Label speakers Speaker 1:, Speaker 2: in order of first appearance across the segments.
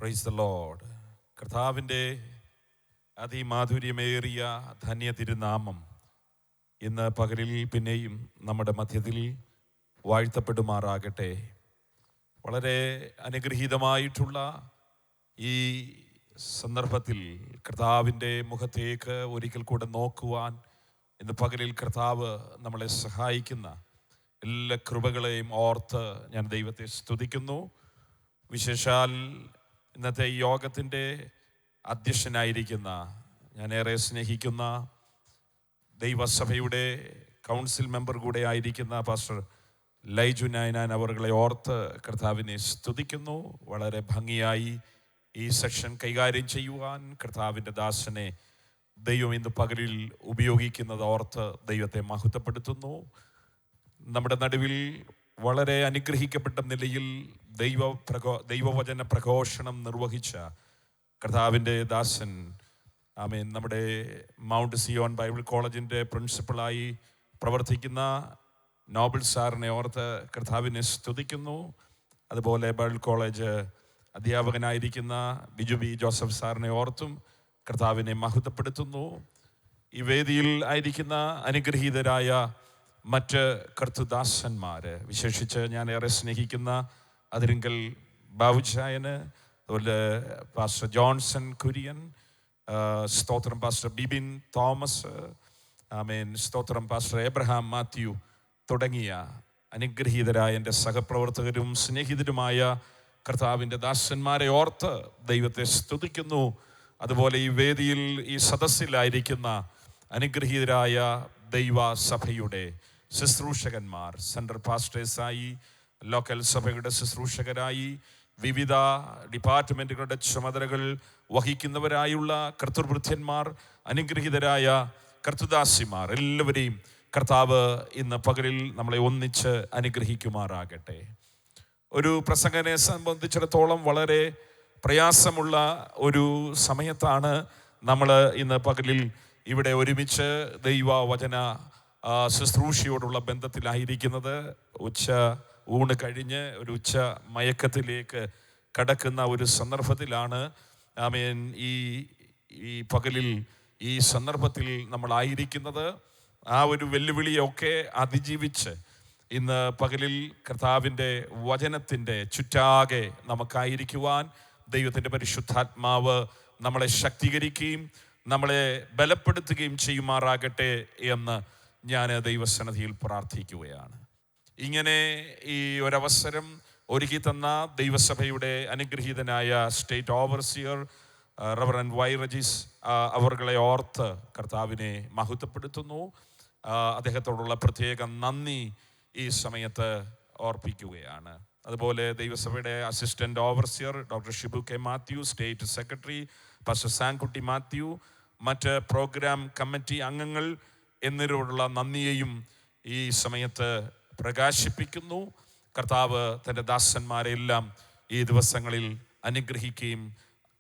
Speaker 1: Praise the Lord. കർത്താവിൻ്റെ അതിമാധുര്യമേറിയ ധന്യ തിരുനാമം ഇന്ന് പകലിൽ പിന്നെയും നമ്മുടെ മധ്യത്തിൽ വാഴ്ത്തപ്പെടുമാറാകട്ടെ. വളരെ അനുഗ്രഹീതമായിട്ടുള്ള ഈ സന്ദർഭത്തിൽ കർത്താവിൻ്റെ മുഖത്തേക്ക് ഒരിക്കൽ കൂടെ നോക്കുവാൻ ഇന്ന് പകലിൽ കർത്താവ് നമ്മളെ സഹായിക്കുന്ന എല്ലാ കൃപകളെയും ഓർത്ത് ഞാൻ ദൈവത്തെ സ്തുതിക്കുന്നു. വിശേഷാൽ ഇന്നത്തെ ഈ യോഗത്തിൻ്റെ അധ്യക്ഷനായിരിക്കുന്ന ഞാനേറെ സ്നേഹിക്കുന്ന ദൈവസഭയുടെ കൗൺസിൽ മെമ്പർ കൂടെ ആയിരിക്കുന്ന പാസ്റ്റർ ലൈജു നായനാൻ അവരുടെ ഓർത്ത് കർത്താവിനെ സ്തുതിക്കുന്നു. വളരെ ഭംഗിയായി ഈ സെക്ഷൻ കൈകാര്യം ചെയ്യുവാൻ കർത്താവിൻ്റെ ദാസനെ ദൈവം ഇന്ന് പകലിൽ ഉപയോഗിക്കുന്നത് ഓർത്ത് ദൈവത്തെ മഹത്വപ്പെടുത്തുന്നു. നമ്മുടെ നടുവിൽ വളരെ അനുഗ്രഹിക്കപ്പെട്ട നിലയിൽ ദൈവവചന പ്രഘോഷണം നിർവഹിച്ച കർത്താവിൻ്റെ ദാസൻ ആമേൻ, നമ്മുടെ മൗണ്ട് സിയോൺ ബൈബിൾ കോളേജിൻ്റെ പ്രിൻസിപ്പളായി പ്രവർത്തിക്കുന്ന നോബൽ സാറിനെ ഓർത്ത് കർത്താവിനെ സ്തുതിക്കുന്നു. അതുപോലെ ബൈബിൾ കോളേജ് അധ്യാപകനായിരിക്കുന്ന ബിജു ബി ജോസഫ് സാറിനെ ഓർത്തും കർത്താവിനെ മഹത്വപ്പെടുത്തുന്നു. ഈ വേദിയിൽ ആയിരിക്കുന്ന അനുഗ്രഹീതരായ മറ്റ് കർത്തൃദാസന്മാർ, വിശേഷിച്ച് ഞാൻ ഏറെ സ്നേഹിക്കുന്ന അതിരിങ്കൽ ബാബുചായന്, അതുപോലെ പാസ്റ്റർ ജോൺസൺ കുര്യൻ, സ്തോത്രം പാസ്റ്റർ ബിബിൻ തോമസ്, ആമേൻ, സ്തോത്രം പാസ്റ്റർ എബ്രഹാം മാത്യു തുടങ്ങിയ അനുഗ്രഹീതരായ എൻ്റെ സഹപ്രവർത്തകരും സ്നേഹിതരുമായ കർത്താവിൻ്റെ ദാസന്മാരെ ഓർത്ത് ദൈവത്തെ സ്തുതിക്കുന്നു. അതുപോലെ ഈ വേദിയിൽ ഈ സദസ്സിലായിരിക്കുന്ന അനുഗ്രഹീതരായ ദൈവസഭയുടെ ശുശ്രൂഷകന്മാർ, സെൻട്രൽ പാസ്റ്റേഴ്സായി, ലോക്കൽ സഭയുടെ ശുശ്രൂഷകരായി, വിവിധ ഡിപ്പാർട്ട്മെൻറ്റുകളുടെ ചുമതലകൾ വഹിക്കുന്നവരായുള്ള കർത്തൃവൃത്യന്മാർ, അനുഗ്രഹീതരായ കർത്തൃദാസിമാർ, എല്ലാവരെയും കർത്താവ് ഇന്ന് പകലിൽ നമ്മളെ ഒന്നിച്ച് അനുഗ്രഹിക്കുമാറാകട്ടെ. ഒരു പ്രസംഗനെ സംബന്ധിച്ചിടത്തോളം വളരെ പ്രയാസമുള്ള ഒരു സമയത്താണ് നമ്മൾ ഇന്ന് പകലിൽ ഇവിടെ ഒരുമിച്ച് ദൈവവചന ശുശ്രൂഷയോടുള്ള ബന്ധത്തിലായിരിക്കുന്നത്. ഊണ് കഴിഞ്ഞ് ഒരു ഉച്ച മയക്കത്തിലേക്ക് കടക്കുന്ന ഒരു സന്ദർഭത്തിലാണ് ആമേൻ ഈ പകലിൽ ഈ സന്ദർഭത്തിൽ നമ്മളായിരിക്കുന്നത്. ആ ഒരു വെല്ലുവിളിയൊക്കെ അതിജീവിച്ച് ഇന്ന് പകലിൽ കർത്താവിൻ്റെ വചനത്തിൻ്റെ ചുറ്റാകെ നമുക്കായിരിക്കുവാൻ ദൈവത്തിൻ്റെ പരിശുദ്ധാത്മാവ് നമ്മളെ ശക്തീകരിക്കുകയും നമ്മളെ ബലപ്പെടുത്തുകയും ചെയ്യുമാറാകട്ടെ എന്ന് ഞാൻ ദൈവസന്നിധിയിൽ പ്രാർത്ഥിക്കുകയാണ്. ഇങ്ങനെ ഈ ഒരവസരം ഒരുക്കി തന്ന ദൈവസഭയുടെ അനുഗ്രഹീതനായ സ്റ്റേറ്റ് ഓവർസിയർ റവറൻഡ് വൈ റജീസ് അവരുടെ ഓർത്ത് കർത്താവിനെ മഹത്വപ്പെടുത്തുന്നു. അദ്ദേഹത്തോടുള്ള പ്രത്യേക നന്ദി ഈ സമയത്ത് ഓർപ്പിക്കുകയാണ്. അതുപോലെ ദൈവസഭയുടെ assistant overseer doctor Shibu K Mathew, state secretary pastor Sankutty Mathew, മറ്റ് പ്രോഗ്രാം കമ്മിറ്റി അംഗങ്ങൾ എന്നിവരോടുള്ള നന്ദിയെയും ഈ സമയത്ത് പ്രകാശിപ്പിക്കുന്നു. കർത്താവ് തൻ്റെ ദാസന്മാരെല്ലാം ഈ ദിവസങ്ങളിൽ അനുഗ്രഹിക്കുകയും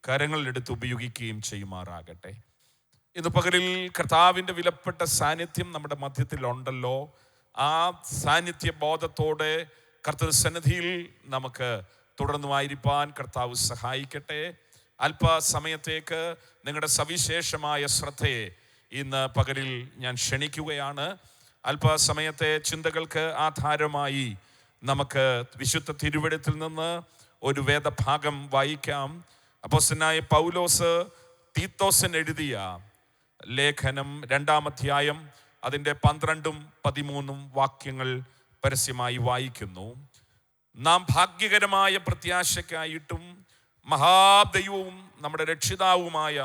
Speaker 1: കരങ്ങളിലെടുത്ത് ഉപയോഗിക്കുകയും ചെയ്യുമാറാകട്ടെ. ഇന്ന് പകലിൽ കർത്താവിൻ്റെ വിലപ്പെട്ട സാന്നിധ്യം നമ്മുടെ മധ്യത്തിലുണ്ടല്ലോ. ആ സാന്നിധ്യ ബോധത്തോടെ കർത്തൃസന്നിധിയിൽ നമുക്ക് തുടർന്നുമായിരിക്കാൻ കർത്താവ് സഹായിക്കട്ടെ. അല്പസമയത്തേക്ക് നിങ്ങളുടെ സവിശേഷമായ ശ്രദ്ധയെ ഇന്ന് പകലിൽ ഞാൻ ക്ഷണിക്കുകയാണ്. അല്പസമയത്തെ ചിന്തകൾക്ക് ആധാരമായി നമുക്ക് വിശുദ്ധ തിരുവെഴുത്തിൽ നിന്ന് ഒരു വേദഭാഗം വായിക്കാം. അപ്പോസ്തലനായ പൗലോസ് തീത്തോസിന് എഴുതിയ ലേഖനം 2-ാം അധ്യായം അതിൻ്റെ 12-ഉം 13-ഉം വാക്യങ്ങൾ പരസ്യമായി വായിക്കുന്നു. നാം ഭാഗ്യകരമായ പ്രത്യാശയ്ക്കായിട്ടും മഹാദൈവവും നമ്മുടെ രക്ഷിതാവുമായ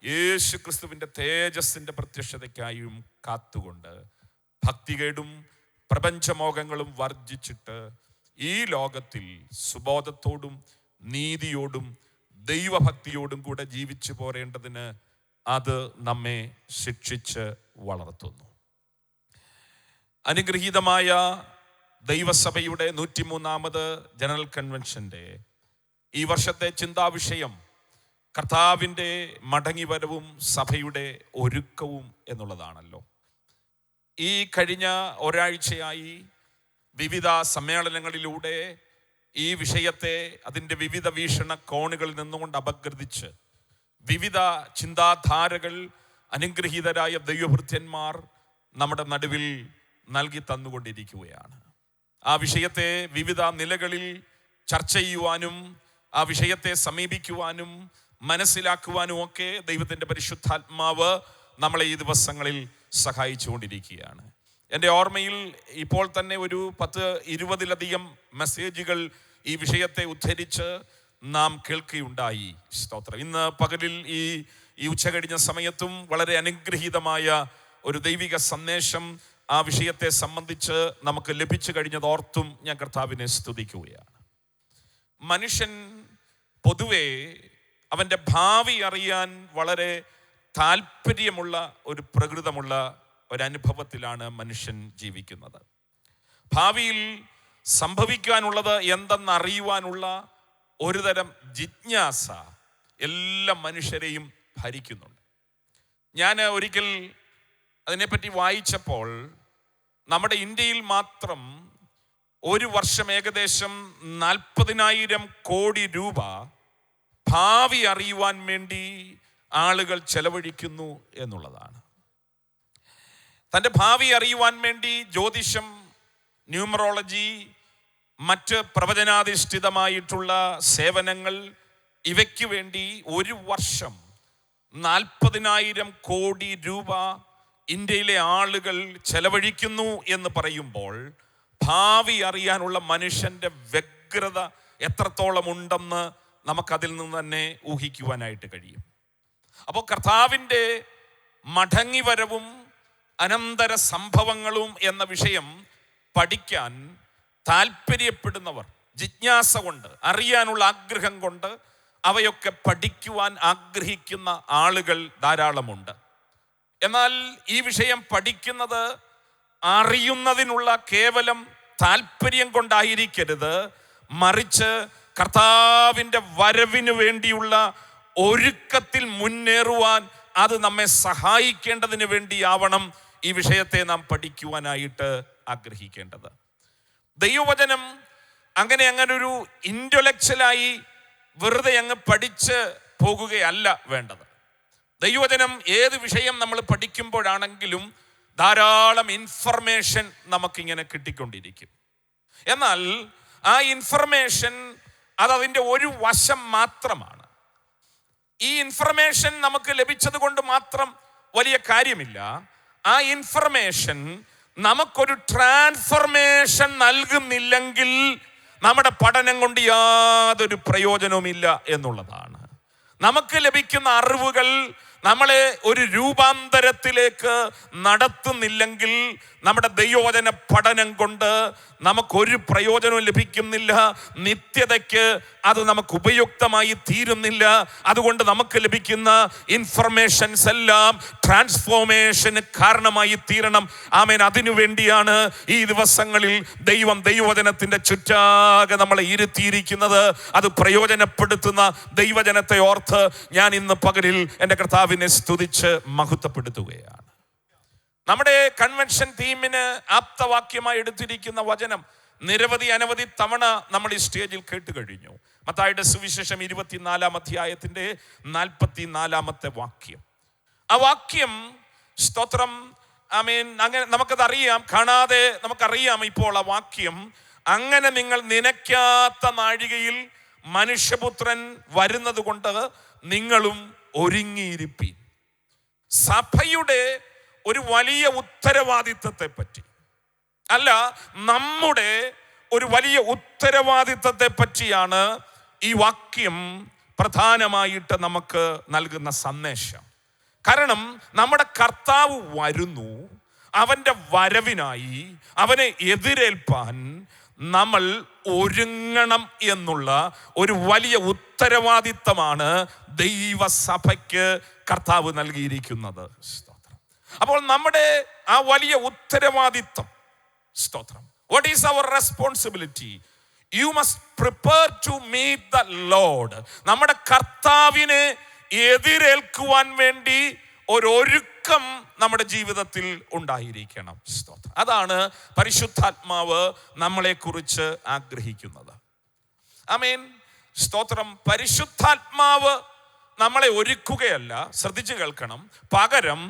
Speaker 1: യേശു ക്രിസ്തുവിൻ്റെ തേജസ്സിൻ്റെ പ്രത്യക്ഷതയ്ക്കായും കാത്തുകൊണ്ട് ഭക്തികേടും പ്രപഞ്ചമോഹങ്ങളും വർജിച്ചിട്ട് ഈ ലോകത്തിൽ സുബോധത്തോടും നീതിയോടും ദൈവഭക്തിയോടും കൂടെ ജീവിച്ചു പോരേണ്ടതിന് അത് നമ്മെ ശിക്ഷിച്ച് വളർത്തുന്നു. അനുഗ്രഹീതമായ ദൈവസഭയുടെ 103-ാമത് ജനറൽ കൺവെൻഷൻ്റെ ഈ വർഷത്തെ ചിന്താവിഷയം കർത്താവിൻ്റെ മടങ്ങിവരവും സഭയുടെ ഒരുക്കവും എന്നുള്ളതാണല്ലോ. ഈ കഴിഞ്ഞ ഒരാഴ്ചയായി വിവിധ സമ്മേളനങ്ങളിലൂടെ ഈ വിഷയത്തെ അതിൻ്റെ വിവിധ വീക്ഷണകോണുകളിൽ നിന്നുകൊണ്ട് അപഗ്രഥിച്ച് വിവിധ ചിന്താധാരകൾ അനുഗ്രഹീതരായ ദൈവഭൃത്യന്മാർ നമ്മുടെ നടുവിൽ നൽകി തന്നുകൊണ്ടിരിക്കുകയാണ്. ആ വിഷയത്തെ വിവിധ നിലകളിൽ ചർച്ച ചെയ്യുവാനും ആ വിഷയത്തെ സമീപിക്കുവാനും മനസ്സിലാക്കുവാനും ഒക്കെ ദൈവത്തിൻ്റെ പരിശുദ്ധാത്മാവ് നമ്മളെ ഈ ദിവസങ്ങളിൽ സഹായിച്ചുകൊണ്ടിരിക്കുകയാണ്. എൻ്റെ ഓർമ്മയിൽ ഇപ്പോൾ തന്നെ ഒരു 10-20 മെസ്സേജുകൾ ഈ വിഷയത്തെ ഉദ്ധരിച്ച് നാം കേൾക്കുകയുണ്ടായി. സ്തോത്രം. ഇന്ന് പകലിൽ ഈ ഉച്ച കഴിഞ്ഞ സമയത്തും വളരെ അനുഗ്രഹീതമായ ഒരു ദൈവിക സന്ദേശം ആ വിഷയത്തെ സംബന്ധിച്ച് നമുക്ക് ലഭിച്ചു കഴിഞ്ഞതോർത്തും ഞാൻ കർത്താവിനെ സ്തുതിക്കുകയാണ്. മനുഷ്യൻ പൊതുവെ അവൻ്റെ ഭാവി അറിയാൻ വളരെ താല്പര്യമുള്ള ഒരു പ്രകൃതമുള്ള ഒരനുഭവത്തിലാണ് മനുഷ്യൻ ജീവിക്കുന്നത്. ഭാവിയിൽ സംഭവിക്കാനുള്ളത് എന്തെന്നറിയുവാനുള്ള ഒരുതരം ജിജ്ഞാസ എല്ലാ മനുഷ്യരെയും ഭരിക്കുന്നുണ്ട്. ഞാൻ ഒരിക്കൽ അതിനെപ്പറ്റി വായിച്ചപ്പോൾ നമ്മുടെ ഇന്ത്യയിൽ മാത്രം ഒരു വർഷം ഏകദേശം 40,000 കോടി രൂപ ഭാവി അറിയുവാൻ വേണ്ടി ആളുകൾ ചെലവഴിക്കുന്നു എന്നുള്ളതാണ്. തൻ്റെ ഭാവി അറിയുവാൻ വേണ്ടി ജ്യോതിഷം, ന്യൂമറോളജി, മറ്റ് പ്രവചനാധിഷ്ഠിതമായിട്ടുള്ള സേവനങ്ങൾ, ഇവയ്ക്ക് വേണ്ടി ഒരു വർഷം 40,000 കോടി രൂപ ഇന്ത്യയിലെ ആളുകൾ ചെലവഴിക്കുന്നു എന്ന് പറയുമ്പോൾ ഭാവി അറിയാനുള്ള മനുഷ്യൻ്റെ വ്യഗ്രത എത്രത്തോളം ഉണ്ടെന്ന് നമുക്കതിൽ നിന്ന് തന്നെ ഊഹിക്കുവാനായിട്ട് കഴിയും. അപ്പോൾ കർത്താവിൻ്റെ മടങ്ങിവരവും അനന്തര സംഭവങ്ങളും എന്ന വിഷയം പഠിക്കാൻ താല്പര്യപ്പെടുന്നവർ, ജിജ്ഞാസ കൊണ്ട്, അറിയാനുള്ള ആഗ്രഹം കൊണ്ട് അവയൊക്കെ പഠിക്കുവാൻ ആഗ്രഹിക്കുന്ന ആളുകൾ ധാരാളമുണ്ട്. എന്നാൽ ഈ വിഷയം പഠിക്കുന്നത് അറിയുന്നതിനുള്ള കേവലം താല്പര്യം കൊണ്ടായിരിക്കരുത്, മറിച്ച് കർത്താവിൻ്റെ വരവിന് വേണ്ടിയുള്ള ഒരുക്കത്തിൽ മുന്നേറുവാൻ അത് നമ്മെ സഹായിക്കേണ്ടതിന് വേണ്ടിയാവണം ഈ വിഷയത്തെ നാം പഠിക്കുവാനായിട്ട് ആഗ്രഹിക്കേണ്ടത്. ദൈവവചനം അങ്ങനെ ഒരു ഇൻ്റലക്ച്വലായി വെറുതെ അങ്ങ് പഠിച്ച് പോകുകയല്ല വേണ്ടത്. ദൈവവചനം ഏത് വിഷയം നമ്മൾ പഠിക്കുമ്പോഴാണെങ്കിലും ധാരാളം ഇൻഫർമേഷൻ നമുക്കിങ്ങനെ കിട്ടിക്കൊണ്ടിരിക്കും. എന്നാൽ ആ ഇൻഫർമേഷൻ അതതിൻ്റെ ഒരു വശം മാത്രമാണ്. ഈ ഇൻഫർമേഷൻ നമുക്ക് ലഭിച്ചത് കൊണ്ട് മാത്രം വലിയ കാര്യമില്ല. ആ ഇൻഫർമേഷൻ നമുക്കൊരു ട്രാൻസ്ഫർമേഷൻ നൽകുന്നില്ലെങ്കിൽ നമ്മുടെ പഠനം കൊണ്ട് യാതൊരു പ്രയോജനവുമില്ല എന്നുള്ളതാണ്. നമുക്ക് ലഭിക്കുന്ന അറിവുകൾ നമ്മളെ ഒരു രൂപാന്തരത്തിലേക്ക് നടത്തുന്നില്ലെങ്കിൽ നമ്മുടെ ദൈവവചന പഠനം കൊണ്ട് നമുക്കൊരു പ്രയോജനവും ലഭിക്കുന്നില്ല. നിത്യതയ്ക്ക് അത് നമുക്ക് ഉപയുക്തമായി തീരുന്നില്ല. അതുകൊണ്ട് നമുക്ക് ലഭിക്കുന്ന ഇൻഫർമേഷൻസ് എല്ലാം ട്രാൻസ്ഫോർമേഷന് കാരണമായി തീരണം. ആമേൻ. അതിനു വേണ്ടിയാണ് ഈ ദിവസങ്ങളിൽ ദൈവം ദൈവവചനത്തിൻ്റെ ചുറ്റാകെ നമ്മളെ ഇരുത്തിയിരിക്കുന്നത്. അത് പ്രയോജനപ്പെടുത്തുന്ന ദൈവജനത്തെ ഓർത്ത് ഞാൻ ഇന്ന് പകലിൽ എൻ്റെ കർത്താവിനെ സ്തുതിച്ച് മഹത്വപ്പെടുത്തുകയാണ്. നമ്മുടെ കൺവെൻഷൻ തീമിന് ആപ്തവാക്യമായി എടുത്തിരിക്കുന്ന വചനം അനവധി തവണ നമ്മൾ ഈ സ്റ്റേജിൽ കേട്ട് കഴിഞ്ഞു. മത്തായിയുടെ സുവിശേഷം 24-ാം അധ്യായത്തിൻ്റെ 44-ാമത്തെ വാക്യം. ആ വാക്യം, സ്തോത്രം, ആമേൻ, അങ്ങനെ നമുക്കതറിയാം, കാണാതെ നമുക്കറിയാം ഇപ്പോൾ ആ വാക്യം. അങ്ങനെ നിങ്ങൾ നനയ്ക്കാത്ത നാഴികയിൽ മനുഷ്യപുത്രൻ വരുന്നത് കൊണ്ട് നിങ്ങളും ഒരുങ്ങിയിരിപ്പീൻ. സഭയുടെ ഒരു വലിയ ഉത്തരവാദിത്തത്തെ പറ്റി അല്ല, നമ്മുടെ ഒരു വലിയ ഉത്തരവാദിത്തത്തെ പറ്റിയാണ് ഈ വാക്യം പ്രധാനമായിട്ട് നമുക്ക് നൽകുന്ന സന്ദേശം. കാരണം നമ്മുടെ കർത്താവ് വരുന്നു. അവൻ്റെ വരവിനായി അവനെ എതിരേൽപ്പാൻ നമ്മൾ ഒരുങ്ങണം എന്നുള്ള ഒരു വലിയ ഉത്തരവാദിത്തമാണ് ദൈവസഭയ്ക്ക് കർത്താവ് നൽകിയിരിക്കുന്നത്. അപ്പോൾ നമ്മുടെ ആ വലിയ ഉത്തരവാദിത്തം, സ്തോത്രം, what is our responsibility? You must prepare to meet the lord. നമ്മുടെ കർത്താവിനെ എതിരേൽക്കുവാൻ വേണ്ടി ഒരുക്കം നമ്മുടെ ജീവിതത്തിൽ ഉണ്ടായിരിക്കണം. സ്തോത്രം. അതാണ് പരിശുദ്ധാത്മാവ് നമ്മളെ കുറിച്ച് ആഗ്രഹിക്കുന്നത്. ആമേൻ, സ്തോത്രം. പരിശുദ്ധാത്മാവ് നമ്മളെ ഒരുക്കുകയല്ല, ശ്രദ്ധിച്ചു കേൾക്കണം, പകരം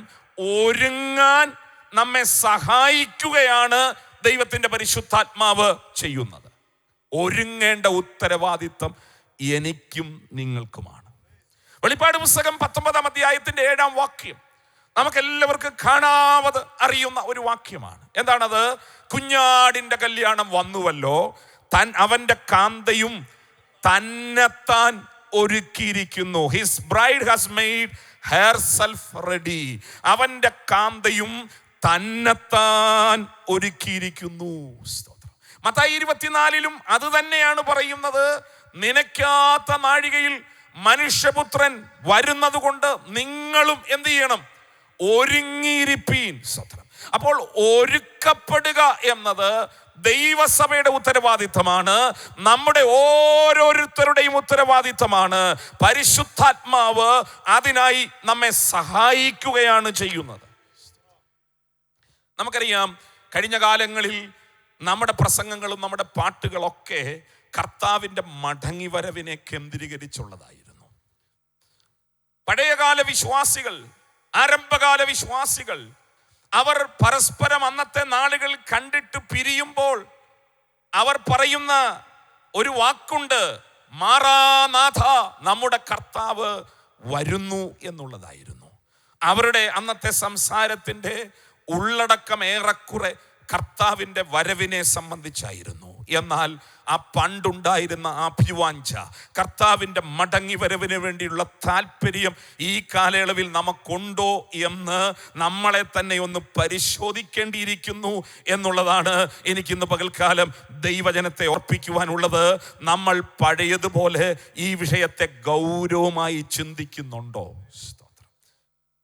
Speaker 1: ഒരുങ്ങാൻ നമ്മെ സഹായിക്കുകയാണ് ദൈവത്തിന്റെ പരിശുദ്ധാത്മാവ് ചെയ്യുന്നത്. ഒരുങ്ങേണ്ട ഉത്തരവാദിത്വം എനിക്കും നിങ്ങൾക്കുമാണ്. വെളിപ്പാട് പുസ്തകം 19-ാം അധ്യായത്തിന്റെ 7-ാം വാക്യം നമുക്കെല്ലാവർക്കും കാണാവത് അറിയുന്ന ഒരു വാക്യമാണ്. എന്താണത്? കുഞ്ഞാടിന്റെ കല്യാണം വന്നുവല്ലോ, അവന്റെ കാന്തയും തന്നെത്താൻ ഒരുക്കിയിരിക്കുന്നു. His bride has made herself ready. അവന്റെ കാന്തയും തന്നെത്താൻ ഒരുക്കിയിരിക്കുന്നു. മത്തായി 24-ലും അത് തന്നെയാണ് പറയുന്നത്. നനയ്ക്കാത്ത നാഴികയിൽ മനുഷ്യപുത്രൻ വരുന്നത് കൊണ്ട് നിങ്ങളും എന്ത് ചെയ്യണം? ഒരുങ്ങിയിരിപ്പീൻ. അപ്പോൾ ഒരുക്കപ്പെടുക എന്നത് ദൈവസഭയുടെ ഉത്തരവാദിത്തമാണ്, നമ്മുടെ ഓരോരുത്തരുടെയും ഉത്തരവാദിത്തമാണ്. പരിശുദ്ധാത്മാവ് അതിനായി നമ്മെ സഹായിക്കുകയാണ് ചെയ്യുന്നത്. നമുക്കറിയാം, കഴിഞ്ഞ കാലങ്ങളിൽ നമ്മുടെ പ്രസംഗങ്ങളും നമ്മുടെ പാട്ടുകളൊക്കെ കർത്താവിൻ്റെ മടങ്ങിവരവിനെ കേന്ദ്രീകരിച്ചുള്ളതായിരുന്നു. പഴയകാല വിശ്വാസികൾ, ആരംഭകാല വിശ്വാസികൾ, അവർ പരസ്പരം അന്നത്തെ നാളുകൾ കണ്ടിട്ട് പിരിയുമ്പോൾ അവർ പറയുന്ന ഒരു വാക്കുണ്ട്, മാറാനാഥ, നമ്മുടെ കർത്താവ് വരുന്നു എന്നുള്ളതായിരുന്നു. അവരുടെ അന്നത്തെ സംസാരത്തിൻ്റെ ഉള്ളടക്കം ഏറെക്കുറെ കർത്താവിൻ്റെ വരവിനെ സംബന്ധിച്ചായിരുന്നു. എന്നാൽ ആ പണ്ടുണ്ടായിരുന്ന അഭിവാഞ്ച, കർത്താവിൻ്റെ മടങ്ങി വരവിന് വേണ്ടിയുള്ള താല്പര്യം ഈ കാലയളവിൽ നമുക്കുണ്ടോ എന്ന് നമ്മളെ തന്നെ ഒന്ന് പരിശോധിക്കേണ്ടിയിരിക്കുന്നു എന്നുള്ളതാണ് എനിക്കിന്ന് പകൽക്കാലം ദൈവജനത്തെ ഓർപ്പിക്കുവാനുള്ളത്. നമ്മൾ പഴയതുപോലെ ഈ വിഷയത്തെ ഗൗരവമായി ചിന്തിക്കുന്നുണ്ടോ?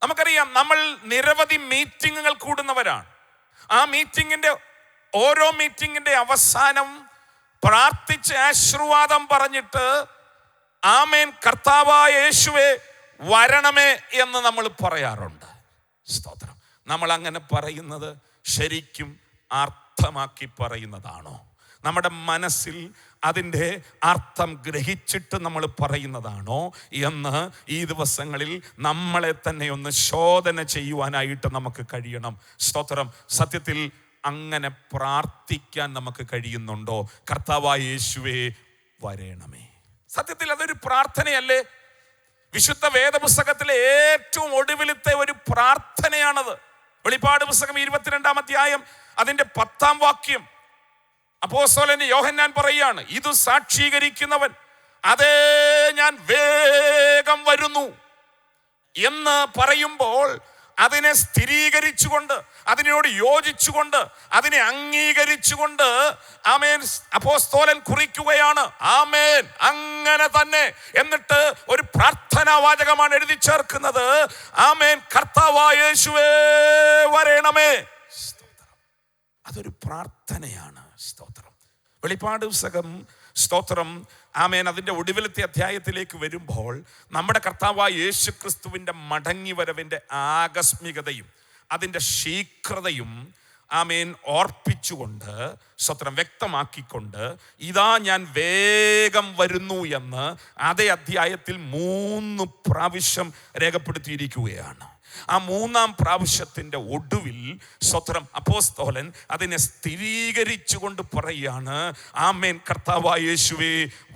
Speaker 1: നമുക്കറിയാം, നമ്മൾ നിരവധി മീറ്റിങ്ങുകൾ കൂടുന്നവരാണ്. ആ ഓരോ മീറ്റിങ്ങിന്റെ അവസാനം പ്രാർത്ഥിച്ച് ആശീർവാദം പറഞ്ഞിട്ട് ആമേൻ കർത്താവായ യേശുവേ വരണമേ എന്ന് നമ്മൾ പറയാറുണ്ട്. സ്തോത്രം. നമ്മൾ അങ്ങനെ പറയുന്നത് ശരിക്കും അർത്ഥമാക്കി പറയുന്നതാണോ? നമ്മുടെ മനസ്സിൽ അതിൻ്റെ അർത്ഥം ഗ്രഹിച്ചിട്ട് നമ്മൾ പറയുന്നതാണോ എന്ന് ഈ ദിവസങ്ങളിൽ നമ്മളെ തന്നെ ഒന്ന് ശോധന ചെയ്യുവാനായിട്ട് നമുക്ക് കഴിയണം. സ്തോത്രം. സത്യത്തിൽ അങ്ങനെ പ്രാർത്ഥിക്കാൻ നമുക്ക് കഴിയുന്നുണ്ടോ? കർത്താവായ യേശുവേ വരണമേ. സത്യത്തിൽ അതൊരു പ്രാർത്ഥനയല്ലേ? വിശുദ്ധ വേദപുസ്തകത്തിലെ ഏറ്റവും ഒടുവിലത്തെ ഒരു പ്രാർത്ഥനയാണത്. വെളിപ്പാട് പുസ്തകം 22-ാം അധ്യായം അതിൻ്റെ 10-ാം വാക്യം അപ്പോസ്തലൻ യോഹന്നാൻ പറയാണ്, ഇത് സാക്ഷീകരിക്കുന്നവൻ അതേ ഞാൻ വേഗം വരുന്നു എന്ന് പറയുമ്പോൾ അതിനെ സ്ഥിരീകരിച്ചുകൊണ്ട്, അതിനോട് യോജിച്ചുകൊണ്ട്, അതിനെ അംഗീകരിച്ചുകൊണ്ട് ആമേൻ അപ്പോസ്തലൻ കുറിക്കുകയാണ്. ആമേൻ, അങ്ങനെ തന്നെ. എന്നിട്ട് ഒരു പ്രാർത്ഥനാ വാചകമാണ് എഴുതി ചേർക്കുന്നത്. ആമേൻ, കർത്താവായ യേശുവേ വരണമേ. അതൊരു പ്രാർത്ഥനയാണ്. സ്തോത്രം. വെളിപ്പാട് പുസ്തകം, സ്തോത്രം, ആമേൻ, അതിൻ്റെ ഒടുവിലത്തെ അധ്യായത്തിലേക്ക് വരുമ്പോൾ നമ്മുടെ കർത്താവായ യേശു ക്രിസ്തുവിൻ്റെ മടങ്ങി വരവിൻ്റെ ആകസ്മികതയും അതിൻ്റെ ശീഘ്രതയും ആമേൻ ഓർപ്പിച്ചുകൊണ്ട്, സ്തോത്രം, വ്യക്തമാക്കിക്കൊണ്ട് ഇതാ ഞാൻ വേഗം വരുന്നു എന്ന് അതേ അധ്യായത്തിൽ 3 പ്രാവശ്യം രേഖപ്പെടുത്തിയിരിക്കുകയാണ്. ആ 3-ാം പ്രാവശ്യത്തിൻ്റെ ഒടുവിൽ സ്തോത്രം അപ്പോസ്തലൻ അതിനെ സ്ഥിരീകരിച്ചുകൊണ്ട് പറയുകയാണ്, ആമേൻ കർത്താവായ യേശുവേ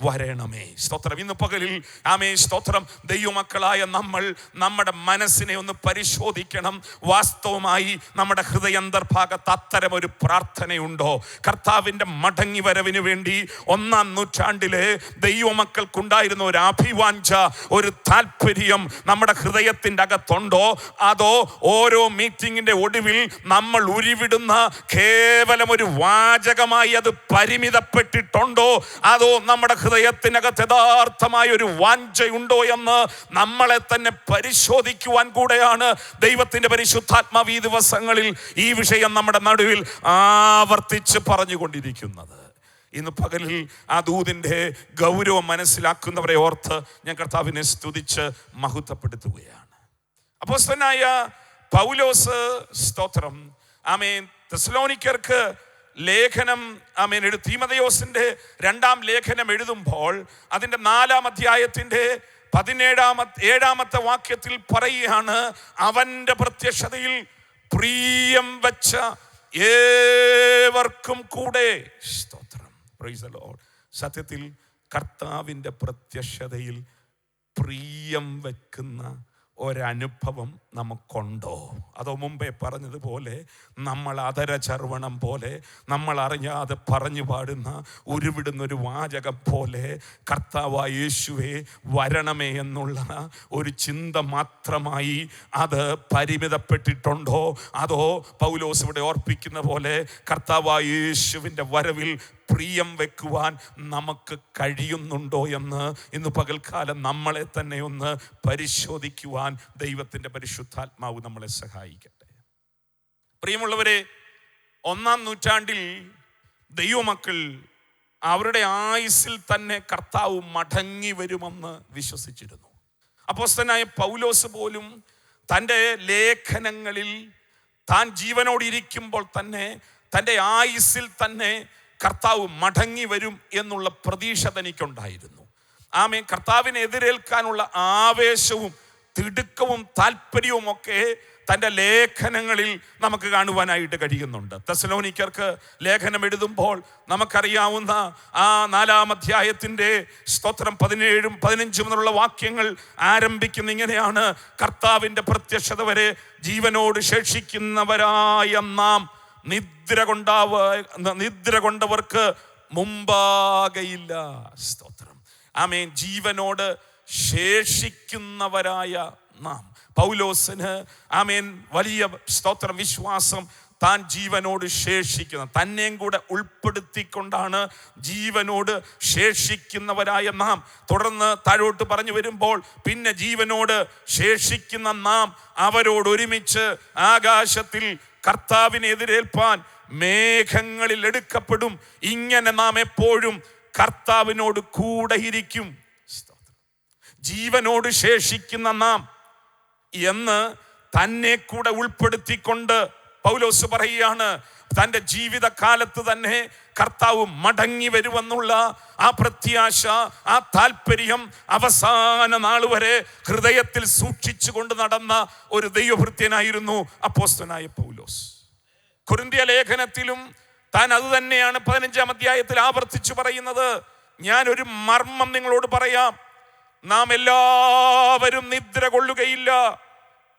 Speaker 1: വരണമേ. സ്തോത്രം. ഇന്ന് പകലിൽ ആമേൻ സ്തോത്രം ദൈവമക്കളായ നമ്മൾ നമ്മുടെ മനസ്സിനെ ഒന്ന് പരിശോധിക്കണം. വാസ്തവമായി നമ്മുടെ ഹൃദയാന്തർഭാഗത്ത് അത്തരം ഒരു പ്രാർത്ഥനയുണ്ടോ? കർത്താവിൻ്റെ മടങ്ങി വരവിന് വേണ്ടി 1-ാം നൂറ്റാണ്ടിലെ ദൈവമക്കൾക്കുണ്ടായിരുന്ന ഒരു അഭിവാഞ്ച, ഒരു താല്പര്യം നമ്മുടെ ഹൃദയത്തിൻ്റെ അകത്തുണ്ടോ? അതോ ഓരോ മീറ്റിങ്ങിന്റെ ഒടുവിൽ നമ്മൾ ഉരുവിടുന്ന കേവലം ഒരു വാചകമായി അത് പരിമിതപ്പെട്ടിട്ടുണ്ടോ? അതോ നമ്മുടെ ഹൃദയത്തിനകത്ത് യഥാർത്ഥമായ ഒരു വാഞ്ചയുണ്ടോ എന്ന് നമ്മളെ തന്നെ പരിശോധിക്കുവാൻ കൂടെയാണ് ദൈവത്തിന്റെ പരിശുദ്ധാത്മാവ് ഈ ദിവസങ്ങളിൽ ഈ വിഷയം നമ്മുടെ നടുവിൽ ആവർത്തിച്ച് പറഞ്ഞുകൊണ്ടിരിക്കുന്നത്. ഇന്ന് പകലിൽ ആ ദൂതിൻ്റെ ഗൗരവം മനസ്സിലാക്കുന്നവരെ ഓർത്ത് ഞാൻ കർത്താവിനെ സ്തുതിച്ച് മഹത്വപ്പെടുത്തുകയാണ്. അപ്പോസ്തലനായ പൗലോസ്, സ്തോത്രം, ആമേൻ, തെസ്സലോനിക്കർക്ക് ലേഖനം തീമോഥെയോസിന്റെ 2-ാം ലേഖനം എഴുതുമ്പോൾ അതിൻ്റെ 4-ാം അധ്യായത്തിൻ്റെ 17-ാമത്തെ വാക്യത്തിൽ പറയുകയാണ്, അവന്റെ പ്രത്യക്ഷതയിൽ പ്രിയം വെച്ച ഏവർക്കും കൂടെ സ്തോത്രം. Price the Lord. സത്യത്തിൽ കർത്താവിൻ്റെ പ്രത്യക്ഷതയിൽ പ്രിയം വെക്കുന്ന ഒരനുഭവം നമുക്കുണ്ടോ? അതോ മുമ്പേ പറഞ്ഞതുപോലെ നമ്മൾ അതരചർവണം പോലെ നമ്മൾ അറിയാതെ പറഞ്ഞു പാടുന്ന ഉരുവിടുന്നൊരു വാചകം പോലെ കർത്താവായ യേശുവേ വരണമേ എന്നുള്ള ഒരു ചിന്ത മാത്രമായി അത് പരിമിതപ്പെട്ടിട്ടുണ്ടോ? അതോ പൗലോസ് ഇവിടെ ഓർപ്പിക്കുന്ന പോലെ കർത്താവായ യേശുവിൻ്റെ വരവിൽ പ്രിയം വെക്കുവാൻ നമുക്ക് കഴിയുന്നുണ്ടോ എന്ന് ഇന്ന് പകൽക്കാലം നമ്മളെ തന്നെ ഒന്ന് പരിശോധിക്കുവാൻ ദൈവത്തിൻ്റെ പരിശുദ്ധാത്മാവ് നമ്മളെ സഹായിക്കട്ടെ. പ്രിയമുള്ളവരെ, 1-ാം നൂറ്റാണ്ടിൽ ദൈവമക്കൾ അവരുടെ ആയുസ്സിൽ തന്നെ കർത്താവ് മടങ്ങി വരുമെന്ന് വിശ്വസിച്ചിരുന്നു. അപ്പോസ്തലനായ പൗലോസ് പോലും തൻ്റെ ലേഖനങ്ങളിൽ താൻ ജീവനോടിരിക്കുമ്പോൾ തന്നെ തൻ്റെ ആയുസ്സിൽ തന്നെ കർത്താവ് മടങ്ങി വരും എന്നുള്ള പ്രതീക്ഷ തനിക്കുണ്ടായിരുന്നു. ആമേൻ. കർത്താവിനെ എതിരേൽക്കാനുള്ള ആവേശവും തിടുക്കവും താല്പര്യവും ഒക്കെ തൻ്റെ ലേഖനങ്ങളിൽ നമുക്ക് കാണുവാനായിട്ട് കഴിയുന്നുണ്ട്. തെസ്സലോനിക്കർക്ക് ലേഖനം എഴുതുമ്പോൾ നമുക്കറിയാവുന്ന ആ 4-ാം അധ്യായത്തിൻ്റെ സ്തോത്രം 17-ഉം 15-ഉം മുതലുള്ള വാക്യങ്ങൾ ആരംഭിക്കുന്ന ഇങ്ങനെയാണ്: കർത്താവിൻ്റെ പ്രത്യക്ഷത വരെ ജീവനോട് ശേഷിക്കുന്നവരായ നാം നിദ്ര കൊണ്ടവർക്ക് മുമ്പാകയില്ല. സ്തോത്രം. ആമേൻ. ജീവനോട് ശേഷിക്കുന്നവരായ നാം. പൗലോസിന് ആമേൻ വലിയ സ്തോത്രം വിശ്വാസം. താൻ ജീവനോട് ശേഷിക്കുന്ന, തന്നെയും കൂടെ ഉൾപ്പെടുത്തിക്കൊണ്ടാണ് ജീവനോട് ശേഷിക്കുന്നവരായ നാം. തുടർന്ന് താഴോട്ട് പറഞ്ഞു വരുമ്പോൾ, പിന്നെ ജീവനോട് ശേഷിക്കുന്ന നാം അവരോട് ഒരുമിച്ച് ആകാശത്തിൽ കർത്താവിനെ എതിരേൽപ്പാൻ മേഘങ്ങളിൽ എടുക്കപ്പെടും. ഇങ്ങനെ നാം എപ്പോഴും കർത്താവിനോട് കൂടെ ഇരിക്കും. ജീവനോട് ശേഷിക്കുന്ന നാം എന്ന് തന്നെ കൂടെ ഉൾപ്പെടുത്തിക്കൊണ്ട് പൗലോസ് പറയുകയാണ്, തൻ്റെ ജീവിതകാലത്ത് തന്നെ കർത്താവ് മടങ്ങി വരുമെന്നുള്ള ആ പ്രത്യാശ, ആ താല്പര്യം അവസാന നാൾ വരെ ഹൃദയത്തിൽ സൂക്ഷിച്ചു കൊണ്ട് നടന്ന ഒരു ദൈവഭൃത്യനായിരുന്നു അപ്പോസ്തലനായ പൗലോസ്. കൊരിന്ത്യ ലേഖനത്തിലും താൻ അത് തന്നെയാണ് 15-ാം അധ്യായത്തിൽ ആവർത്തിച്ചു പറയുന്നത്. ഞാൻ ഒരു മർമ്മം നിങ്ങളോട് പറയാം, നാം എല്ലാവരും നിദ്ര കൊള്ളുകയില്ല,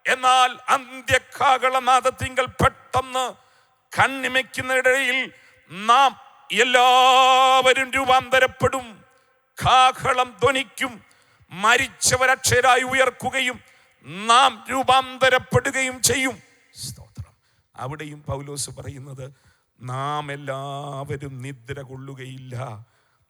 Speaker 1: എന്നാൽ അന്ത്യകാഹളനാദത്തിങ്കൽ പെട്ടെന്ന് കണ്ണിമയ്ക്കുന്നതിടയിൽ നാം എല്ലാവരും രൂപാന്തരപ്പെടും. കാഹളം ധ്വനിക്കും, മരിച്ചവരക്ഷരായി ഉയർക്കുകയും നാം രൂപാന്തരപ്പെടുകയും ചെയ്യും. സ്തോത്രം. അവിടെയും പൗലോസ് പറയുന്നത്, നാം എല്ലാവരും നിദ്ര കൊള്ളുകയില്ല,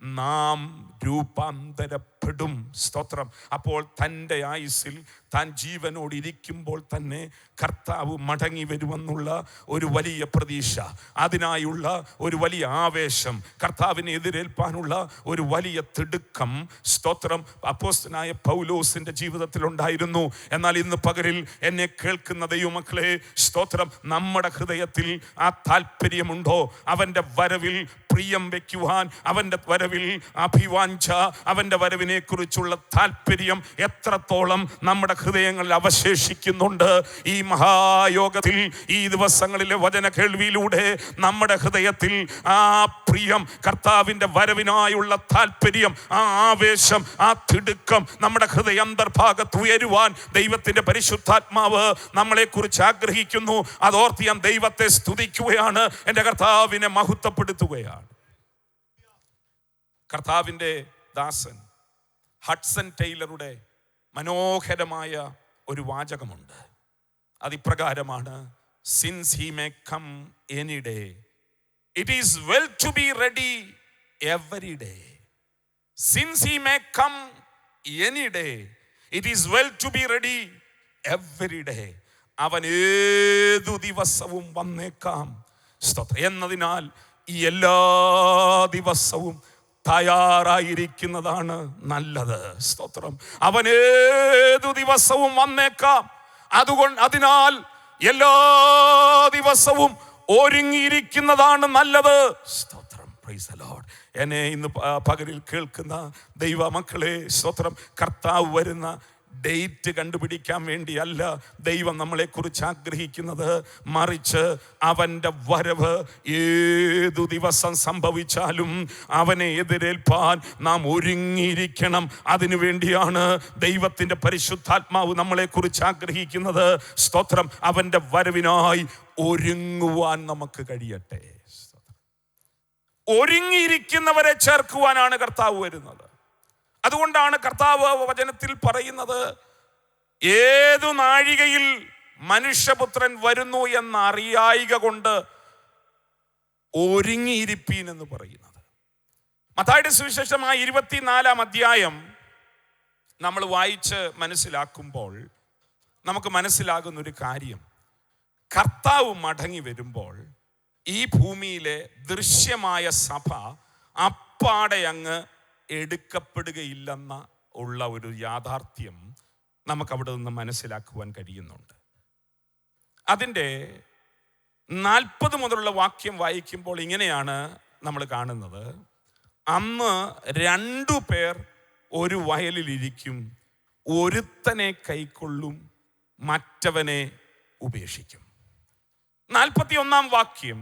Speaker 1: നാം രൂപാന്തരപ്പെടും. സ്തോത്രം. അപ്പോൾ തൻ്റെ ആയുസ്സിൽ താൻ ജീവനോട് ഇരിക്കുമ്പോൾ തന്നെ കർത്താവ് മടങ്ങി വരുമെന്നുള്ള ഒരു വലിയ പ്രതീക്ഷ, അതിനായുള്ള ഒരു വലിയ ആവേശം, കർത്താവിനെ എതിരേൽപ്പാനുള്ള ഒരു വലിയ തിടുക്കം, സ്തോത്രം, അപ്പോസ്തലനായ പൗലോസിൻ്റെ ജീവിതത്തിലുണ്ടായിരുന്നു. എന്നാൽ ഇന്ന് പകലിൽ എന്നെ കേൾക്കുന്ന ദൈവമക്കളെ, സ്തോത്രം, നമ്മുടെ ഹൃദയത്തിൽ ആ താല്പര്യമുണ്ടോ? അവൻ്റെ വരവിൽ പ്രിയം വയ്ക്കുവാൻ, അവൻ്റെ വരവിൽ അഭിവാഞ്ച, അവൻ്റെ വരവിനെ കുറിച്ചുള്ള താല്പര്യം എത്രത്തോളം നമ്മുടെ ഹൃദയങ്ങളിൽ അവശേഷിക്കുന്നുണ്ട്? ഈ മഹായോഗത്തിൽ, ഈ ദിവസങ്ങളിലെ വചന കേൾവിയിലൂടെ നമ്മുടെ ഹൃദയത്തിൽ ആ പ്രിയം, കർത്താവിൻ്റെ വരവിനായുള്ള താല്പര്യം, ആ ആവേശം, ആ തിടുക്കം നമ്മുടെ ഹൃദയ അന്തർഭാഗത്ത് ഉയരുവാൻ ദൈവത്തിൻ്റെ പരിശുദ്ധാത്മാവ് നമ്മളെക്കുറിച്ച് ആഗ്രഹിക്കുന്നു. അതോർത്ത് ഞാൻ ദൈവത്തെ സ്തുതിക്കുകയാണ്, എൻ്റെ കർത്താവിനെ മഹത്വപ്പെടുത്തുകയാണ്. കർത്താവിൻ്റെ ദാസൻ ഹഡ്സൺ ടൈലറുടെ മനോഹരമായ ഒരു വാചകമുണ്ട്. അതിപ്രകാരമാണ്: since he may come any day, it is well to be ready every day. Since he may come any day, it is well to be ready every day. അവൻ ഏതു ദിവസവും വന്നേക്കാം. സ്തോത്രം. എന്നതിനാൽ ഈ എല്ലാ ദിവസവും തയ്യാറായിരിക്കുന്നതാണ് നല്ലത്. സ്തോത്രം. അവൻ ഏതു ദിവസവും വന്നേക്കാം. അതിനാൽ എല്ലാ ദിവസവും ഒരുങ്ങിയിരിക്കുന്നതാണ് നല്ലത്. സ്തോത്രം, പ്രൈസ് ദി ലോർഡ്. എന്നെ ഇന്ന് പകലിൽ കേൾക്കുന്ന ദൈവ മക്കളെ, സ്തോത്രം, കർത്താവ് വരുന്ന ഡേറ്റ് കണ്ടുപിടിക്കാൻ വേണ്ടിയല്ല ദൈവം നമ്മളെക്കുറിച്ച് ആഗ്രഹിക്കുന്നത്. മറിച്ച് അവൻ്റെ വരവ് ഏതു ദിവസം സംഭവിച്ചാലും അവനെ എതിരേൽപ്പാൻ നാം ഒരുങ്ങിയിരിക്കണം. അതിനു വേണ്ടിയാണ് ദൈവത്തിൻ്റെ പരിശുദ്ധാത്മാവ് നമ്മളെക്കുറിച്ച് ആഗ്രഹിക്കുന്നത്. സ്തോത്രം, അവൻ്റെ വരവിനായി ഒരുങ്ങുവാൻ നമുക്ക് കഴിയട്ടെ. ഒരുങ്ങിയിരിക്കുന്നവരെ ചേർക്കുവാനാണ് കർത്താവ് വരുന്നത്. അതുകൊണ്ടാണ് കർത്താവ് വചനത്തിൽ പറയുന്നത്, ഏതു നാഴികയിൽ മനുഷ്യപുത്രൻ വരുന്നു എന്നറിയായിക കൊണ്ട് ഒരുങ്ങിയിരിപ്പീൻ എന്ന് പറയുന്നത്. മത്തായിയുടെ സുവിശേഷമായ 24-ാം അധ്യായം നമ്മൾ വായിച്ച് മനസ്സിലാക്കുമ്പോൾ നമുക്ക് മനസ്സിലാകുന്നൊരു കാര്യം, കർത്താവ് മടങ്ങി വരുമ്പോൾ ഈ ഭൂമിയിലെ ദൃശ്യമായ സഭ അപ്പാടെ അങ്ങ് എടുക്കപ്പെടുകയില്ലെന്ന ഉള്ള ഒരു യാഥാർത്ഥ്യം നമുക്കവിടെ നിന്ന് മനസ്സിലാക്കുവാൻ കഴിയുന്നുണ്ട്. അതിൻ്റെ 40 മുതലുള്ള വാക്യം വായിക്കുമ്പോൾ ഇങ്ങനെയാണ് നമ്മൾ കാണുന്നത്. അന്ന് 2 പേർ ഒരു വയലിലിരിക്കും, ഒരുത്തനെ കൈക്കൊള്ളും, മറ്റവനെ ഉപേക്ഷിക്കും. 41-ാം വാക്യം,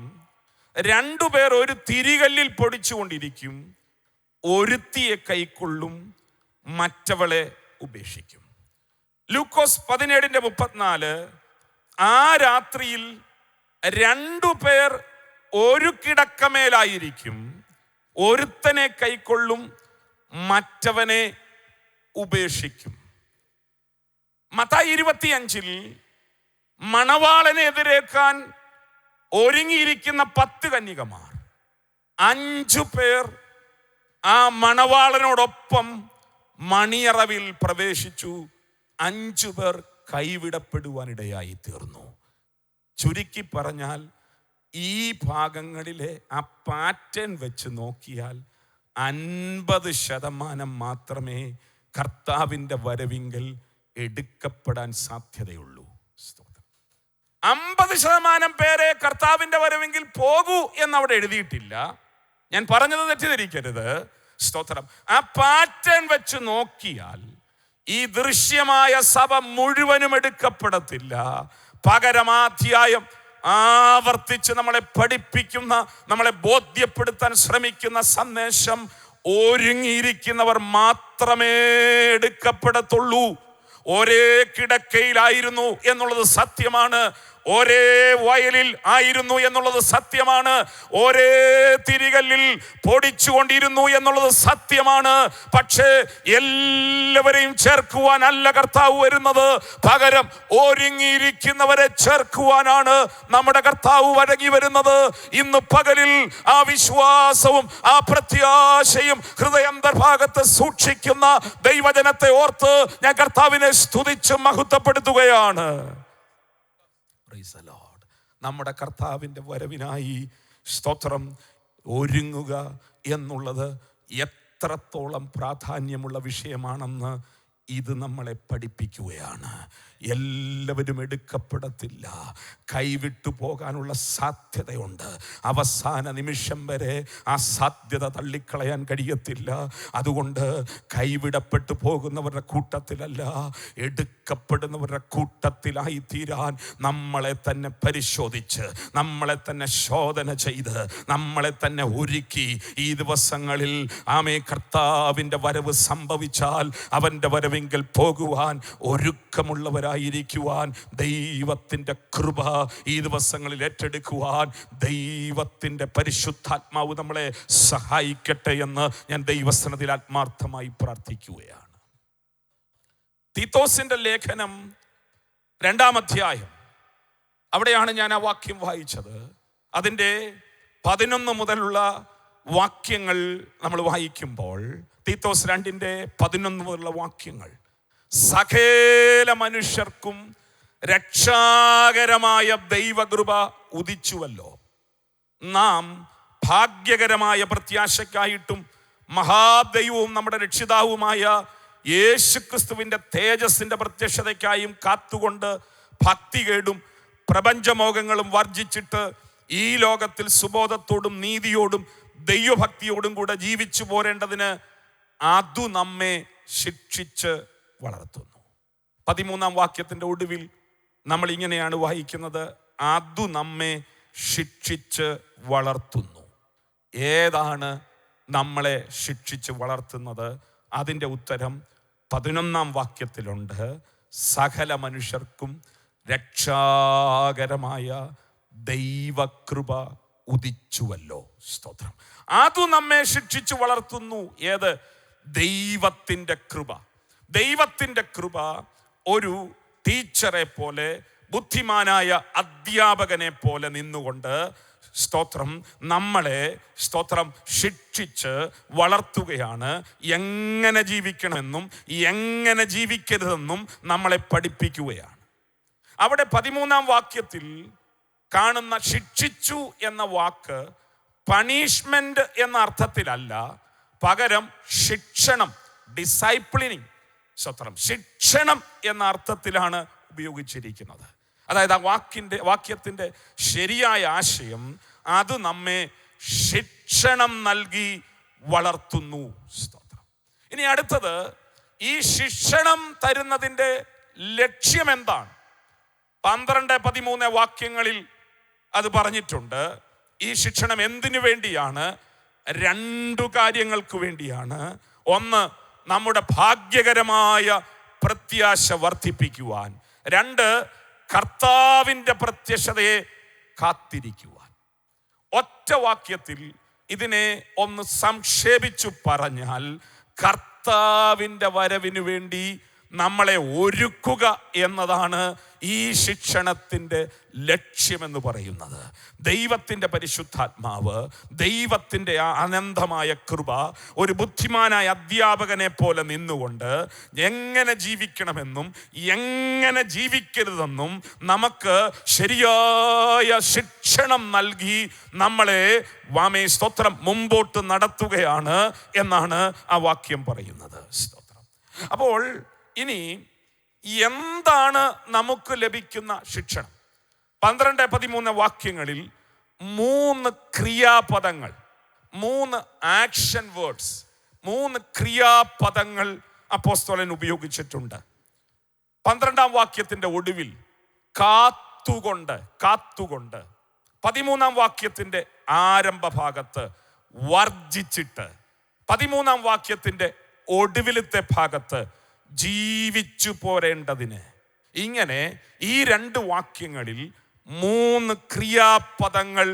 Speaker 1: 2 പേർ ഒരു തിരികല്ലിൽ പൊടിച്ചുകൊണ്ടിരിക്കും, ഒരുത്തിയെ കൈക്കൊള്ളും, മറ്റവളെ ഉപേക്ഷിക്കും. ലൂക്കോസ് 17:34, ആ രാത്രിയിൽ 2 പേർ ഒരു കിടക്കമേലായിരിക്കും, ഒരുത്തനെ കൈക്കൊള്ളും, മറ്റവനെ ഉപേക്ഷിക്കും. മത്തായി 25-ൽ മണവാളനെ എതിരേക്കാൻ ഒരുങ്ങിയിരിക്കുന്ന 10 കന്യകമാർ, 5 പേർ ആ മണവാളനോടൊപ്പം മണിയറവിൽ പ്രവേശിച്ചു, 5 പേർ കൈവിടപ്പെടുവാനിടയായി തീർന്നു. ചുരുക്കി പറഞ്ഞാൽ ഈ ഭാഗങ്ങളിലെ ആ പാറ്റേൺ വെച്ച് നോക്കിയാൽ 50% മാത്രമേ കർത്താവിൻ്റെ വരവിങ്കൽ എടുക്കപ്പെടാൻ സാധ്യതയുള്ളൂ. 50% പേരെ കർത്താവിൻ്റെ വരവെങ്കിൽ പോകൂ എന്നവിടെ എഴുതിയിട്ടില്ല. ഞാൻ പറഞ്ഞത് തെറ്റിദ്ധരിക്കരുത്. സ്തോത്രം. ആ പാറ്റേൺ വെച്ച് നോക്കിയാൽ ഈ ദൃശ്യമായ സഭ മുഴുവനും എടുക്കപ്പെടത്തില്ല. പകരം അധ്യായം ആവർത്തിച്ച് നമ്മളെ പഠിപ്പിക്കുന്ന, നമ്മളെ ബോധ്യപ്പെടുത്താൻ ശ്രമിക്കുന്ന സന്ദേശം, ഒരുങ്ങിയിരിക്കുന്നവർ മാത്രമേ എടുക്കപ്പെടത്തുള്ളൂ. ഒരേ കിടക്കയിലായിരുന്നു എന്നുള്ളത് സത്യമാണ്, ഒരേ വയലിൽ ആയിരുന്നു എന്നുള്ളത് സത്യമാണ്, ഒരേ തിരികല്ലിൽ പൊടിച്ചുകൊണ്ടിരുന്നു എന്നുള്ളത് സത്യമാണ്. പക്ഷേ എല്ലാവരെയും ചേർക്കുവാനല്ല കർത്താവ് വരുന്നത്, പകരം ഒരുങ്ങിയിരിക്കുന്നവരെ ചേർക്കുവാനാണ് നമ്മുടെ കർത്താവ് വരങ്ങി വരുന്നത്. ഇന്ന് പകലിൽ ആ വിശ്വാസവും ആ പ്രത്യാശയും ഹൃദയാന്തർഭാഗത്ത് സൂക്ഷിക്കുന്ന ദൈവജനത്തെ ഓർത്ത് ഞാൻ കർത്താവിനെ സ്തുതിച്ച് മഹത്വപ്പെടുത്തുകയാണ്. നമ്മുടെ കർത്താവിൻ്റെ വരവിനായി സ്തോത്രം ഒരുങ്ങുക എന്നുള്ളത് എത്രത്തോളം പ്രാധാന്യമുള്ള വിഷയമാണെന്ന് ഇത് നമ്മളെ പഠിപ്പിക്കുകയാണ്. എല്ലാവരും എടുക്കപ്പെടത്തില്ല, കൈവിട്ടു പോകാനുള്ള സാധ്യതയുണ്ട്. അവസാന നിമിഷം വരെ ആ സാധ്യത തള്ളിക്കളയാൻ കഴിയത്തില്ല. അതുകൊണ്ട് കൈവിടപ്പെട്ടു പോകുന്നവരുടെ കൂട്ടത്തിലല്ല, എടുക്കപ്പെടുന്നവരുടെ കൂട്ടത്തിലായി തീരാൻ നമ്മളെ തന്നെ പരിശോധിച്ച്, നമ്മളെ തന്നെ ശോധന ചെയ്ത്, നമ്മളെ തന്നെ ഒരുക്കി ഈ ദിവസങ്ങളിൽ കർത്താവിൻ്റെ വരവ് സംഭവിച്ചാൽ അവൻ്റെ വരവെങ്കിൽ പോകുവാൻ ഒരുക്കമുള്ളവരായിരിക്കുവാൻ ദൈവത്തിൻ്റെ കൃപ ഈ ദിവസങ്ങളിൽ ഏറ്റെടുക്കുവാൻ ദൈവത്തിൻ്റെ പരിശുദ്ധാത്മാവ് നമ്മളെ സഹായിക്കട്ടെ എന്ന് ഞാൻ ദൈവസന്നിധിയിൽ ആത്മാർത്ഥമായി പ്രാർത്ഥിക്കുകയാണ്. തീത്തോസിന്റെ ലേഖനം 2-ാം അധ്യായം, അവിടെയാണ് ഞാൻ ആ വാക്യം വായിച്ചത്. അതിൻ്റെ 11 മുതലുള്ള വാക്യങ്ങൾ നമ്മൾ വായിക്കുമ്പോൾ, തീത്തോസ് 2:11 മുതലുള്ള വാക്യങ്ങൾ, സകല മനുഷ്യർക്കും രക്ഷാകരമായ ദൈവകൃപ ഉദിച്ചുവല്ലോ. നാം ഭാഗ്യകരമായ പ്രത്യാശയ്ക്കായിട്ടും മഹാദൈവവും നമ്മുടെ രക്ഷിതാവുമായ യേശുക്രിസ്തുവിൻ്റെ തേജസ്സിൻ്റെ പ്രത്യക്ഷതയ്ക്കായും കാത്തുകൊണ്ട് ഭക്തികേടും പ്രപഞ്ചമോഹങ്ങളും വർജിച്ചിട്ട് ഈ ലോകത്തിൽ സുബോധത്തോടും നീതിയോടും ദൈവഭക്തിയോടും കൂടെ ജീവിച്ചു പോരേണ്ടതിന് അതു നമ്മെ ശിക്ഷിച്ച് വളർത്തുന്നു. 13-ാം വാക്യത്തിൻ്റെ ഒടുവിൽ നമ്മൾ ഇങ്ങനെയാണ് വായിക്കുന്നത്, അതു നമ്മെ ശിക്ഷിച്ച് വളർത്തുന്നു. ഏതാണ് നമ്മളെ ശിക്ഷിച്ച് വളർത്തുന്നത്? അതിൻ്റെ ഉത്തരം 11-ാം വാക്യത്തിലുണ്ട്. സകല മനുഷ്യർക്കും രക്ഷാകരമായ ദൈവകൃപ ഉദിച്ചുവല്ലോ. സ്തോത്രം. അതു നമ്മെ ശിക്ഷിച്ചു വളർത്തുന്നു. ഏത്? ദൈവത്തിൻ്റെ കൃപ. ദൈവത്തിൻ്റെ കൃപ ഒരു ടീച്ചറെ പോലെ, ബുദ്ധിമാനായ അധ്യാപകനെ പോലെ നിന്നുകൊണ്ട് സ്തോത്രം നമ്മളെ സ്തോത്രം ശിക്ഷിച്ച് വളർത്തുകയാണ്. എങ്ങനെ ജീവിക്കണമെന്നും എങ്ങനെ ജീവിക്കരുതെന്നും നമ്മളെ പഠിപ്പിക്കുകയാണ്. അവിടെ 13-ാം വാക്യത്തിൽ കാണുന്ന ശിക്ഷിച്ചു എന്ന വാക്ക് പണിഷ്മെന്റ് എന്ന അർത്ഥത്തിലല്ല, പകരം ശിക്ഷണം, ഡിസൈപ്ലിനിങ്, സ്തോത്രം, ശിക്ഷണം എന്ന അർത്ഥത്തിലാണ് ഉപയോഗിച്ചിരിക്കുന്നത്. അതായത് ആ വാക്യത്തിൻ്റെ ശരിയായ ആശയം, അത് നമ്മെ ശിക്ഷണം നൽകി വളർത്തുന്നു. സ്തോത്രം. ഇനി അടുത്തത്, ഈ ശിക്ഷണം തരുന്നതിൻ്റെ ലക്ഷ്യം എന്താണ്? 12-13 വാക്യങ്ങളിൽ അത് പറഞ്ഞിട്ടുണ്ട്. ഈ ശിക്ഷണം എന്തിനു വേണ്ടിയാണ്? 2 കാര്യങ്ങൾക്ക് വേണ്ടിയാണ്. ഒന്ന്, നമ്മുടെ ഭാഗ്യകരമായ പ്രത്യാശ വർദ്ധിപ്പിക്കുവാൻ. 2, കർത്താവിൻ്റെ പ്രത്യക്ഷതയെ കാത്തിരിക്കുവാൻ. ഒറ്റ വാക്യത്തിൽ ഇതിനെ ഒന്ന് സംക്ഷേപിച്ചു പറഞ്ഞാൽ, കർത്താവിൻ്റെ വരവിനു വേണ്ടി നമ്മളെ ഒരുക്കുക എന്നതാണ് ഈ ശിക്ഷണത്തിൻ്റെ ലക്ഷ്യമെന്ന് പറയുന്നത്. ദൈവത്തിൻ്റെ പരിശുദ്ധാത്മാവ്, ദൈവത്തിൻ്റെ ആ അനന്തമായ കൃപ ഒരു ബുദ്ധിമാനായ അധ്യാപകനെ പോലെ നിന്നുകൊണ്ട് എങ്ങനെ ജീവിക്കണമെന്നും എങ്ങനെ ജീവിക്കരുതെന്നും നമുക്ക് ശരിയായ ശിക്ഷണം നൽകി നമ്മളെ സ്തോത്രം മുമ്പോട്ട് നടത്തുകയാണ് എന്നാണ് ആ വാക്യം പറയുന്നത്. സ്തോത്രം. അപ്പോൾ ഇനി എന്താണ് നമുക്ക് ലഭിക്കുന്ന ശിക്ഷണം? 12-13 വാക്യങ്ങളിൽ 3 ക്രിയാപദങ്ങൾ, 3 ആക്ഷൻ വേർഡ്സ്, 3 ക്രിയാപദങ്ങൾ അപ്പോസ്തലൻ ഉപയോഗിച്ചിട്ടുണ്ട്. 12-ാം വാക്യത്തിൻ്റെ ഒടുവിൽ കാത്തുകൊണ്ട്, 13-ാം വാക്യത്തിൻ്റെ ആരംഭ ഭാഗത്ത് വർജിച്ചിട്ട്, 13-ാം വാക്യത്തിൻ്റെ ഒടുവിലത്തെ ഭാഗത്ത് ജീവിച്ചു പോരേണ്ടതിന്. ഇങ്ങനെ ഈ 2 വാക്യങ്ങളിൽ 3 ക്രിയാപദങ്ങൾ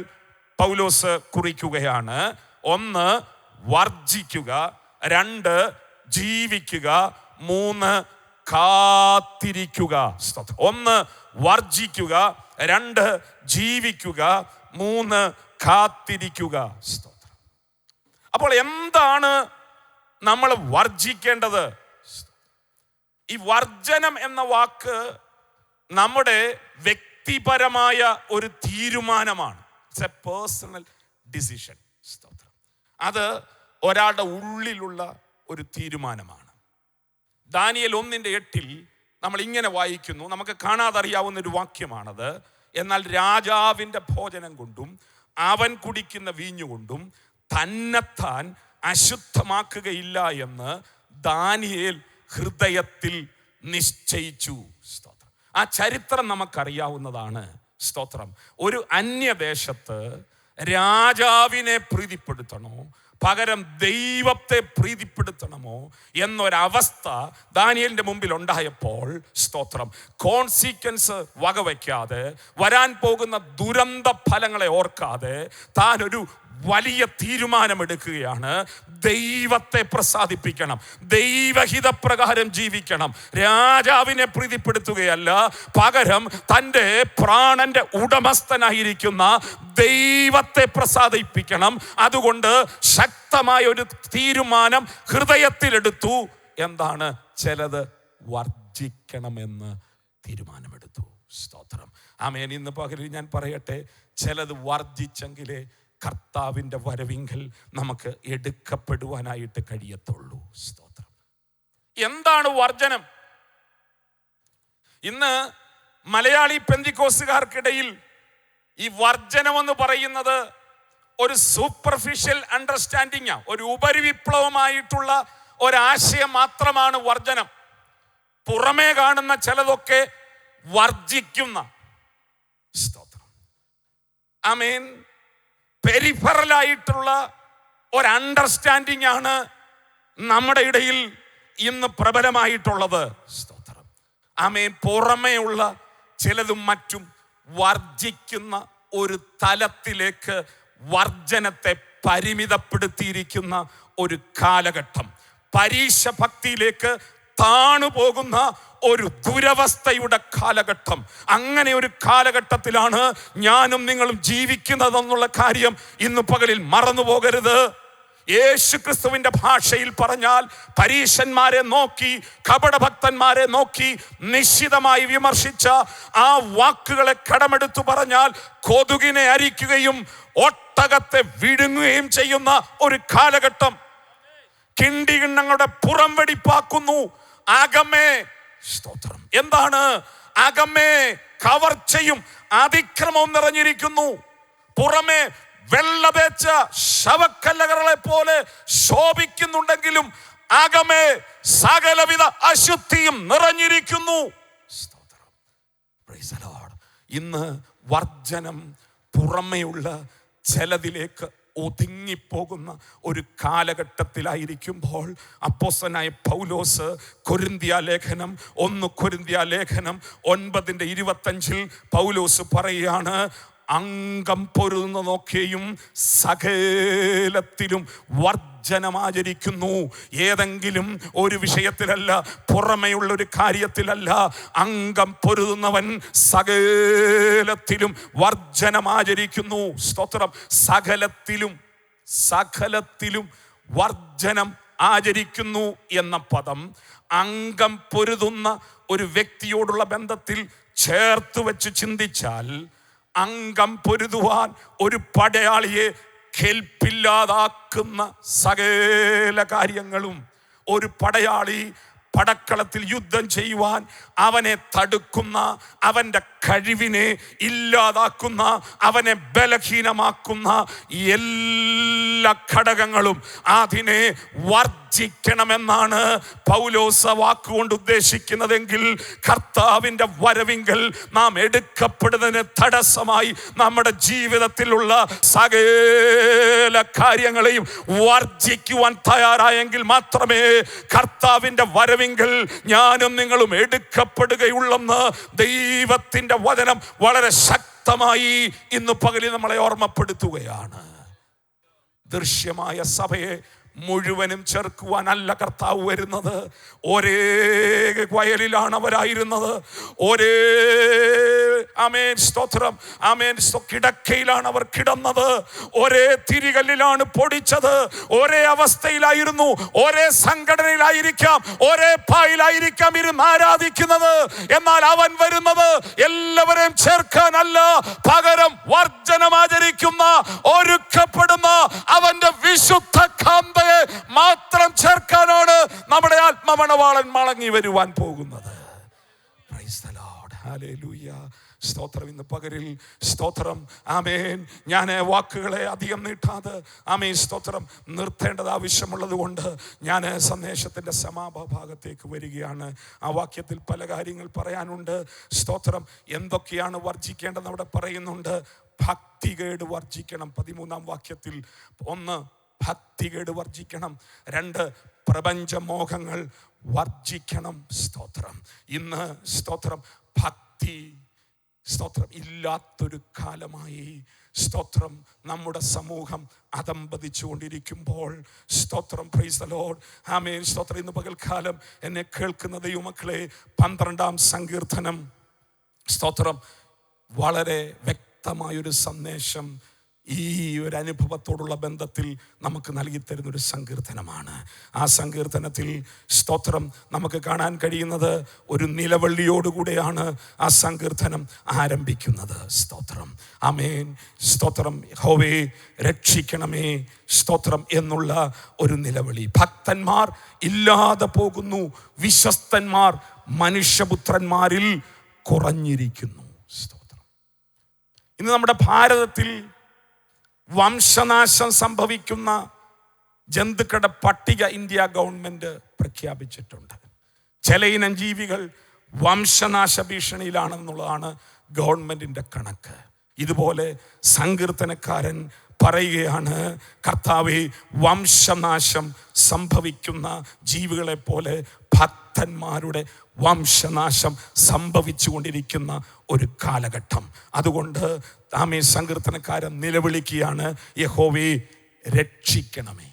Speaker 1: പൗലോസ് കുറിക്കുകയാണ്. 1 വർജിക്കുക, 2 ജീവിക്കുക, 3 കാത്തിരിക്കുക. 1 വർജിക്കുക, 2 ജീവിക്കുക, 3 കാത്തിരിക്കുക. അപ്പോൾ എന്താണ് നമ്മൾ വർജിക്കേണ്ടത്? ഈ വർജനം എന്ന വാക്ക് നമ്മുടെ വ്യക്തിപരമായ ഒരു തീരുമാനമാണ്. It's A personal decision. അത് ഒരാളുടെ ഉള്ളിലുള്ള ഒരു തീരുമാനമാണ്. ദാനിയേൽ 1:8 നമ്മൾ ഇങ്ങനെ വായിക്കുന്നു, നമുക്ക് കാണാതറിയാവുന്ന ഒരു വാക്യമാണത്. എന്നാൽ രാജാവിൻ്റെ ഭോജനം കൊണ്ടും അവൻ കുടിക്കുന്ന വീഞ്ഞുകൊണ്ടും തന്നെത്താൻ അശുദ്ധമാക്കുകയില്ല എന്ന് ദാനിയേൽ ഹൃദയത്തിൽ നിശ്ചയിച്ചു. സ്തോത്രം. ആ ചരിത്രം നമുക്കറിയാവുന്നതാണ്. സ്തോത്രം. ഒരു അന്യദേശത്ത് രാജാവിനെ പ്രീതിപ്പെടുത്തണോ പകരം ദൈവത്തെ പ്രീതിപ്പെടുത്തണമോ എന്നൊരവസ്ഥ ദാനിയേലിന്റെ മുമ്പിൽ ഉണ്ടായപ്പോൾ, സ്തോത്രം, കോൺസിക്വൻസ് വകവയ്ക്കാതെ, വരാൻ പോകുന്ന ദുരന്ത ഫലങ്ങളെ ഓർക്കാതെ താൻ ഒരു വലിയ തീരുമാനമെടുക്കുകയാണ്. ദൈവത്തെ പ്രസാദിപ്പിക്കണം, ദൈവഹിതപ്രകാരം ജീവിക്കണം, രാജാവിനെ പ്രീതിപ്പെടുത്തുകയല്ല, പകരം തൻ്റെ പ്രാണന്റെ ഉടമസ്ഥനായിരിക്കുന്ന ദൈവത്തെ പ്രസാദിപ്പിക്കണം. അതുകൊണ്ട് ശക്തമായ ഒരു തീരുമാനം ഹൃദയത്തിലെടുത്തു. എന്താണ്? ചിലത് വർജിക്കണമെന്ന് തീരുമാനമെടുത്തു. സ്തോത്രം. ആമേൻ. ഇന്ന് പകലിൽ ഞാൻ പറയട്ടെ, ചിലത് വർജിച്ചെങ്കിലേ കർത്താവിൻ്റെ വരവിങ്കൽ നമുക്ക് എടുക്കപ്പെടുവാനായിട്ട് കഴിയത്തുള്ളൂ. സ്തോത്രം. എന്താണ് വർജനം? ഇന്ന് മലയാളി പെന്തിക്കോസുകാർക്കിടയിൽ ഈ വർജനം എന്ന് പറയുന്നത് ഒരു സൂപ്പർഫിഷ്യൽ അണ്ടർസ്റ്റാൻഡിങ്, ഒരു ഉപരിവിപ്ലവമായിട്ടുള്ള ഒരാശയം മാത്രമാണ് വർജനം. പുറമേ കാണുന്ന ചിലതൊക്കെ വർജിക്കുന്ന, സ്തോത്രം, ആമേൻ, പെരിഫറലായിട്ടുള്ള ഒരു അണ്ടർസ്റ്റാൻഡിങ് ആണ് നമ്മുടെ ഇടയിൽ ഇന്ന് പ്രബലമായിട്ടുള്ളത്. സ്തോത്രം, ആമേൻ. പുറമേയുള്ള ചിലതും മറ്റും വർജിക്കുന്ന ഒരു തലത്തിലേക്ക് വർജനത്തെ പരിമിതപ്പെടുത്തിയിരിക്കുന്ന ഒരു കാലഘട്ടം, പരീക്ഷ ഭക്തിയിലേക്ക് താണുപോകുന്ന ഒരു ദുരവസ്ഥയുടെ കാലഘട്ടം. അങ്ങനെ ഒരു കാലഘട്ടത്തിലാണ് ഞാനും നിങ്ങളും ജീവിക്കുന്നതെന്നുള്ള കാര്യം ഇന്ന് പകലിൽ മറന്നു പോകരുത്. യേശു ക്രിസ്തുവിന്റെ ഭാഷയിൽ പറഞ്ഞാൽ പരീശന്മാരെ നോക്കി, കപടഭക്തന്മാരെ നോക്കി നിശ്ചിതമായി വിമർശിച്ച ആ വാക്കുകളെ കടമെടുത്തു പറഞ്ഞാൽ കൊതുകിനെ അരിക്കുകയും ഒട്ടകത്തെ വിഴുങ്ങുകയും ചെയ്യുന്ന ഒരു കാലഘട്ടം. കിണ്ടികിണ്ണങ്ങളുടെ പുറം വെടിപ്പാക്കുന്നു, അകമേ, സ്തോത്രം, എന്താണ് അകമേ കവർച്ചയും അതിക്രമവും നിറഞ്ഞിരിക്കുന്നു. പുറമേ വെള്ള തേച്ച ശവക്കല്ലകളെ പോലെ ശോഭിക്കുന്നുണ്ടെങ്കിലും അകമേ സകലവിധ അശുദ്ധിയും നിറഞ്ഞിരിക്കുന്നു. സ്തോത്രം, പ്രൈസ് ദി ലോർഡ്. ഇന്ന് വർജനം പുറമെയുള്ള ചിലതിലേക്ക് ഒതുങ്ങിപ്പോകുന്ന ഒരു കാലഘട്ടത്തിലായിരിക്കുമ്പോൾ അപ്പോസ്തലനായ പൗലോസ് കൊരിന്ത്യ ലേഖനം 1 കൊരിന്ത്യ ലേഖനം 9:25 പൗലോസ് പറയുകയാണ്, അംഗം പൊരുതുന്നതൊക്കെയും സകലത്തിലും വർജനമാചരിക്കുന്നു. ഏതെങ്കിലും ഒരു വിഷയത്തിലല്ല, പുറമെയുള്ള ഒരു കാര്യത്തിലല്ല. അംഗം പൊരുതുന്നവൻ സകലത്തിലും വർജനമാചരിക്കുന്നു. സ്തോത്രം, സകലത്തിലും വർജനം ആചരിക്കുന്നു എന്ന പദം അംഗം പൊരുതുന്ന ഒരു വ്യക്തിയോടുള്ള ബന്ധത്തിൽ ചേർത്ത് വെച്ച് ചിന്തിച്ചാൽ, അംഗം പൊരുതുവാൻ ഒരു പടയാളിയെ കെൽപ്പില്ലാതാക്കുന്ന സകല കാര്യങ്ങളും, ഒരു പടയാളി പടക്കളത്തിൽ യുദ്ധം ചെയ്യുവാൻ അവനെ തടുക്കുന്ന, അവൻ്റെ കഴിവിനെ ഇല്ലാതാക്കുന്ന, അവനെ ബലഹീനമാക്കുന്ന എല്ലാ ഘടകങ്ങളും അതിനെ വർജിക്കണമെന്നാണ് പൗലോസ് വാക്കുകൊണ്ട് ഉദ്ദേശിക്കുന്നതെങ്കിൽ, കർത്താവിൻ്റെ വരവിങ്കൽ നാം എടുക്കപ്പെടുന്നതിന് തടസ്സമായി നമ്മുടെ ജീവിതത്തിലുള്ള സകല കാര്യങ്ങളെയും വർജിക്കുവാൻ തയ്യാറായെങ്കിൽ മാത്രമേ കർത്താവിൻ്റെ വരവിങ്കൽ ഞാനും നിങ്ങളും എടുക്കപ്പെടുകയുള്ളെന്ന് ദൈവത്തിൻ്റെ വചനം വളരെ ശക്തമായി ഇന്ന് പകലിൽ നമ്മളെ ഓർമ്മപ്പെടുത്തുകയാണ്. ദൃശ്യമായ സഭയെ മുഴുവനും ചേർക്കുവാനല്ല കർത്താവ് വരുന്നത്. ഒരേ വയലിലാണ് അവരായിരുന്നത്, ഒരേ ആമേൻ സ്തോത്രം, ആമേൻ കിടക്കയിലാണ് അവർ കിടന്നത്, ഒരേ തിരികല്ലിലാണ് പൊടിച്ചത്, ഒരേ അവസ്ഥയിലായിരുന്നു, ഒരേ സംഘടനയിലായിരിക്കാം, ഒരേ പായിലായിരിക്കാം ഇരുന്ന് ആരാധിക്കുന്നത്. എന്നാൽ അവൻ വരുന്നത് എല്ലാവരെയും ചേർക്കാനല്ല, പകരം വർജനമാചരിക്കുന്ന, ഒരുക്കപ്പെടുന്ന അവന്റെ വിശുദ്ധ കാന്തയെ മാത്രം ചേർക്കാനാണ് നമ്മുടെ ആത്മമണവാളൻ മടങ്ങി വരുവാൻ പോകുന്നത്. പ്രൈസ് ദി ലോർഡ്, ഹല്ലേലൂയ, സ്തോത്രം. ഇന്ന് പകലിൽ സ്തോത്രം, ആമേൻ, ഞാൻ വാക്കുകളെ അധികം നീട്ടാതെ ആമേൻ സ്തോത്രം നിർത്തേണ്ടത് ആവശ്യമുള്ളത് കൊണ്ട് ഞാൻ സന്ദേശത്തിൻ്റെ സമാപഭാഗത്തേക്ക് വരികയാണ്. ആ വാക്യത്തിൽ പല കാര്യങ്ങൾ പറയാനുണ്ട്. സ്തോത്രം, എന്തൊക്കെയാണ് വർജിക്കേണ്ടതെന്ന് അവിടെ പറയുന്നുണ്ട്. ഭക്തികേട് വർജിക്കണം. 13-ാം വാക്യത്തിൽ 1 ഭക്തികേട് വർജിക്കണം, 2 പ്രപഞ്ചമോഹങ്ങൾ വർജിക്കണം. സ്തോത്രം, ഇന്ന് സ്തോത്രം ഭക്തി സ്തോത്രം ഇല്ലാത്തൊരു കാലമായി സ്തോത്രം നമ്മുടെ സമൂഹം അതമ്പതിച്ചു കൊണ്ടിരിക്കുമ്പോൾ സ്തോത്രം, പ്രൈസ് ദി ലോർഡ്, ആമേൻ സ്തോത്രം. ഇന്ന് പകൽക്കാലം എന്നെ കേൾക്കുന്ന ദൈവമക്കളെ, 12-ാം സങ്കീർത്തനം സ്തോത്രം വളരെ വ്യക്തമായൊരു സന്ദേശം ഈ ഒരു അനുഭവത്തോടുള്ള ബന്ധത്തിൽ നമുക്ക് നൽകിത്തരുന്നൊരു സങ്കീർത്തനമാണ്. ആ സങ്കീർത്തനത്തിൽ സ്തോത്രം നമുക്ക് കാണാൻ കഴിയുന്നത് ഒരു നിലവിളിയോടുകൂടെയാണ് ആ സങ്കീർത്തനം ആരംഭിക്കുന്നത്. സ്തോത്രം, ആമേൻ സ്തോത്രം. യഹോവേ രക്ഷിക്കണമേ, സ്തോത്രം എന്നുള്ള ഒരു നിലവിളി. ഭക്തന്മാർ ഇല്ലാതെ പോകുന്നു, വിശ്വസ്തന്മാർ മനുഷ്യപുത്രന്മാരിൽ കുറഞ്ഞിരിക്കുന്നു. ഇന്ന് നമ്മുടെ ഭാരതത്തിൽ വംശനാശം സംഭവിക്കുന്ന ജന്തുക്കളുടെ പട്ടിക ഇന്ത്യ ഗവൺമെന്റ് പ്രഖ്യാപിച്ചിട്ടുണ്ട്. ചില ഇനം ജീവികൾ വംശനാശ ഭീഷണിയിലാണെന്നുള്ളതാണ് ഗവൺമെന്റിന്റെ കണക്ക്. ഇതുപോലെ സങ്കീർത്തനക്കാരൻ പറയുകയാണ്, കർത്താവേ, വംശനാശം സംഭവിക്കുന്ന ജീവികളെ പോലെ ഭക്തന്മാരുടെ വംശനാശം സംഭവിച്ചു കൊണ്ടിരിക്കുന്ന ഒരു കാലഘട്ടം. അതുകൊണ്ട് ആമേ സങ്കീർത്തനക്കാരൻ നിലവിളിക്കുകയാണ്, യഹോവേ രക്ഷിക്കണമേ.